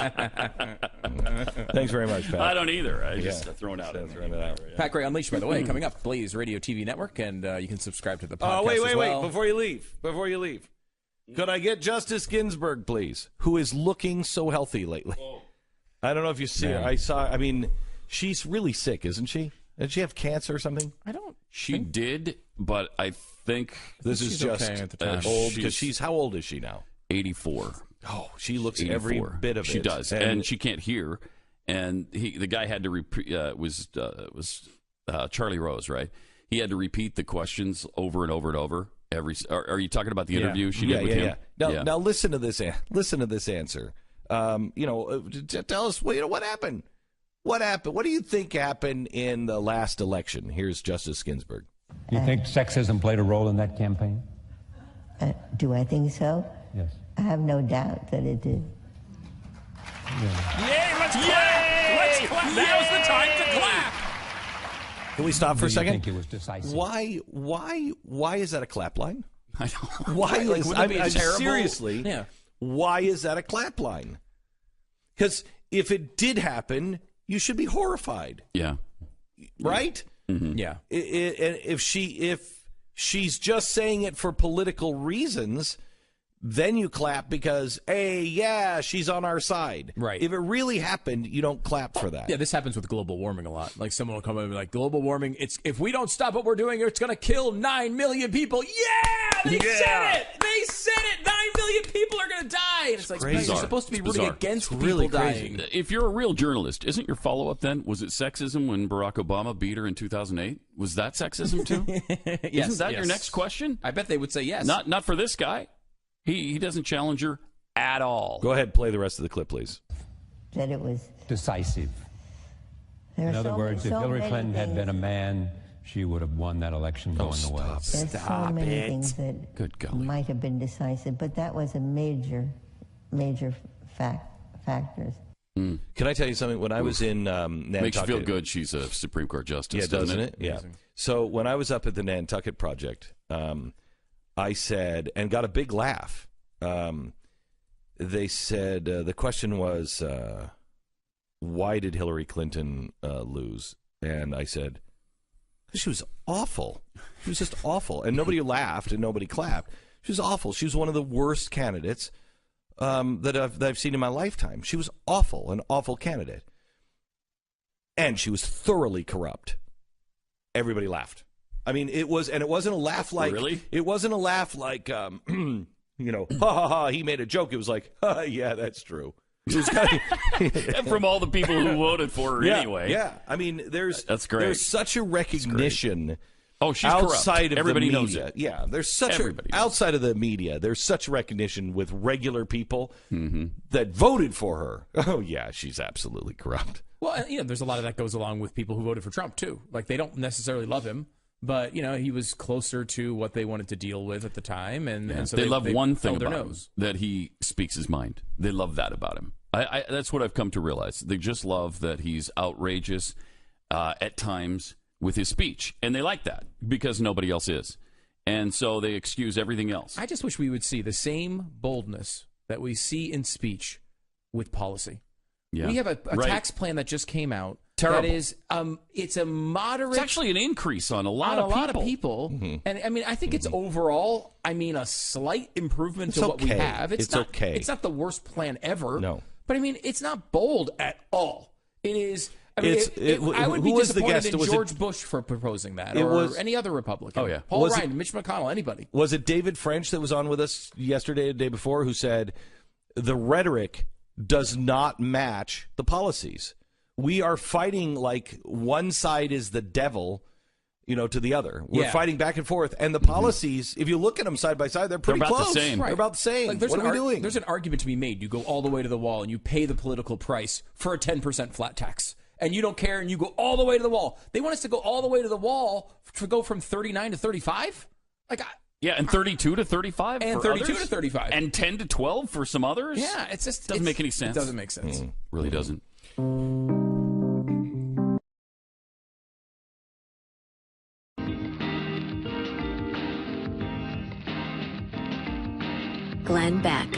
Thanks very much, Pat. I don't either. I just thrown it out. Pat Gray Unleashed, by the way, coming up. Blaze Radio TV Network, and you can subscribe to the podcast wait. as well. Before you leave. Could I get Justice Ginsburg, please, who is looking so healthy lately? I don't know if you see her. I mean, she's really sick, isn't she? Did she have cancer or something? She did, but I think this is just okay at the time. old, because how old is she now? 84. Oh, she looks 84. every bit of it. She does, and she can't hear. And the guy had to repeat. Was Charlie Rose, right? He had to repeat the questions over and over and over. Are you talking about the interview she did with him? Now listen to this. Listen to this answer. Tell us. What happened? What happened? What do you think happened in the last election? Here's Justice Ginsburg. Do you think sexism played a role in that campaign? Do I think so? Yes. I have no doubt that it did. Yay! Let's clap! Let's clap! Now's the time to clap! Can we stop for a second? I think it was decisive. Why is that a clap line? I don't. Why? Wouldn't it be terrible? Seriously, why is that a clap line? Because if it did happen, you should be horrified. Yeah. Right? Mm-hmm. Yeah. If she's just saying it for political reasons, then you clap because, hey, yeah, she's on our side. Right. If it really happened, you don't clap for that. Yeah, this happens with global warming a lot. Like someone will come in and be like, global warming, if we don't stop what we're doing, it's going to kill 9 million people. Yeah, they said it. They said it. 9 million people are going to die. And it's like, crazy. you're supposed to be rooting against people really dying. If you're a real journalist, isn't your follow-up then, was it sexism when Barack Obama beat her in 2008? Was that sexism too? Yes, Isn't that yes. your next question? I bet they would say yes. Not for this guy. He doesn't challenge her at all. Go ahead, play the rest of the clip, please. That it was Decisive. there In are other so words, if so Hillary many Clinton had things- been a man, she would have won that election going away. There's so many things that Good golly. might have been decisive, but that was a major factors. Can I tell you something? When I was in Nantucket... Makes you feel good she's a Supreme Court justice, Yeah, doesn't it? Yeah. So when I was up at the Nantucket Project, I said, and got a big laugh, they said, the question was, why did Hillary Clinton lose? And I said, she was awful. She was just awful. And nobody laughed and nobody clapped. She was awful. She was one of the worst candidates that I've seen in my lifetime. She was awful, an awful candidate. And she was thoroughly corrupt. Everybody laughed. I mean, it wasn't a laugh like... Really? It wasn't a laugh like, ha, ha, ha, he made a joke. It was like, ha, yeah, that's true. It was kind of, And from all the people who voted for her anyway. Yeah, I mean, That's great. There's such a recognition... Oh, she's outside corrupt. of Everybody the knows media. it. Yeah, there's such Everybody knows outside of the media, there's such recognition with regular people that voted for her. Oh yeah, she's absolutely corrupt. Well, there's a lot of that goes along with people who voted for Trump, too. Like, they don't necessarily love him, but, he was closer to what they wanted to deal with at the time. And so they love one thing their about him, nose. that he speaks his mind. They love that about him. I that's what I've come to realize. They just love that he's outrageous at times with his speech. And they like that because nobody else is. And so they excuse everything else. I just wish we would see the same boldness that we see in speech with policy. Yeah. We have a Right. tax plan that just came out. Terrible. That is, it's a moderate. It's actually an increase on a lot of people. And I mean, I think it's overall, a slight improvement It's to what we okay. have. It's not, okay. It's not the worst plan ever. No. But I mean, it's not bold at all. It is. I mean, I would who be was the disappointed guest? in Was it- George Bush for proposing that, It or was- any other Republican. Oh, yeah. Paul Was Ryan, Mitch McConnell, anybody. Was it David French that was on with us yesterday, the day before, who said the rhetoric does not match the policies? We are fighting like one side is the devil, to the other. We're fighting back and forth. And the policies, if you look at them side by side, they're pretty They're about the close. same. They're about the same. Like, what are we doing? There's an argument to be made. You go all the way to the wall and you pay the political price for a 10% flat tax. And you don't care and you go all the way to the wall. They want us to go all the way to the wall to go from 39 to 35? Yeah, and 32 to 35 And for 32 others? to 35. And 10 to 12 for some others? Yeah, it's just... Doesn't make any sense. It doesn't make sense. Really doesn't. Glenn Beck.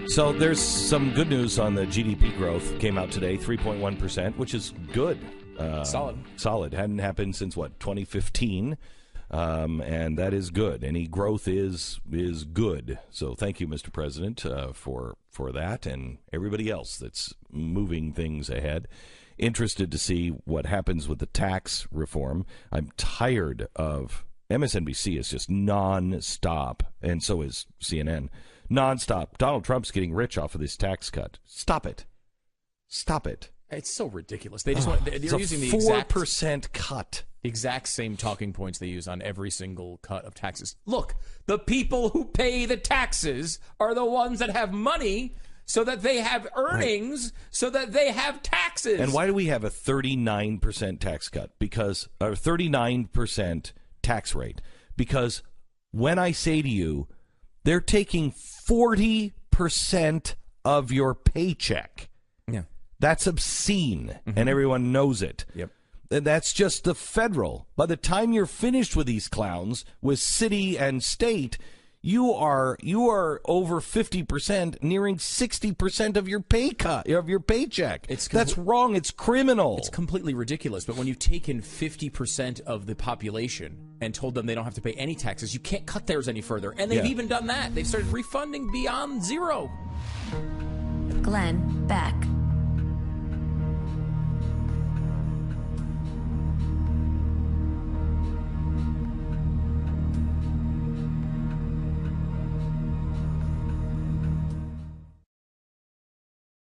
So there's some good news on the GDP growth. Came out today, 3.1%, which is good. Solid. Hadn't happened since, 2015. And that is good. Any growth is good. So thank you, Mr. President, for that and everybody else that's moving things ahead. Interested to see what happens with the tax reform. I'm tired of MSNBC is just nonstop, and so is CNN. Nonstop. Donald Trump's getting rich off of this tax cut. Stop it. Stop it. It's so ridiculous. They just want... They're using the 4% cut. The exact same talking points they use on every single cut of taxes. Look, the people who pay the taxes are the ones that have money so that they have earnings, so that they have taxes. And why do we have a 39% tax cut? Because, or 39% tax rate? Because when I say to you, they're taking 40% of your paycheck. Yeah. That's obscene, and everyone knows it. Yep. And that's just the federal. By the time you're finished with these clowns, with city and state, you are over 50%, nearing 60% of your paycheck. That's wrong. It's criminal. It's completely ridiculous. But when you've taken 50% of the population and told them they don't have to pay any taxes, you can't cut theirs any further. And they've even done that. They've started refunding beyond zero. Glenn Beck.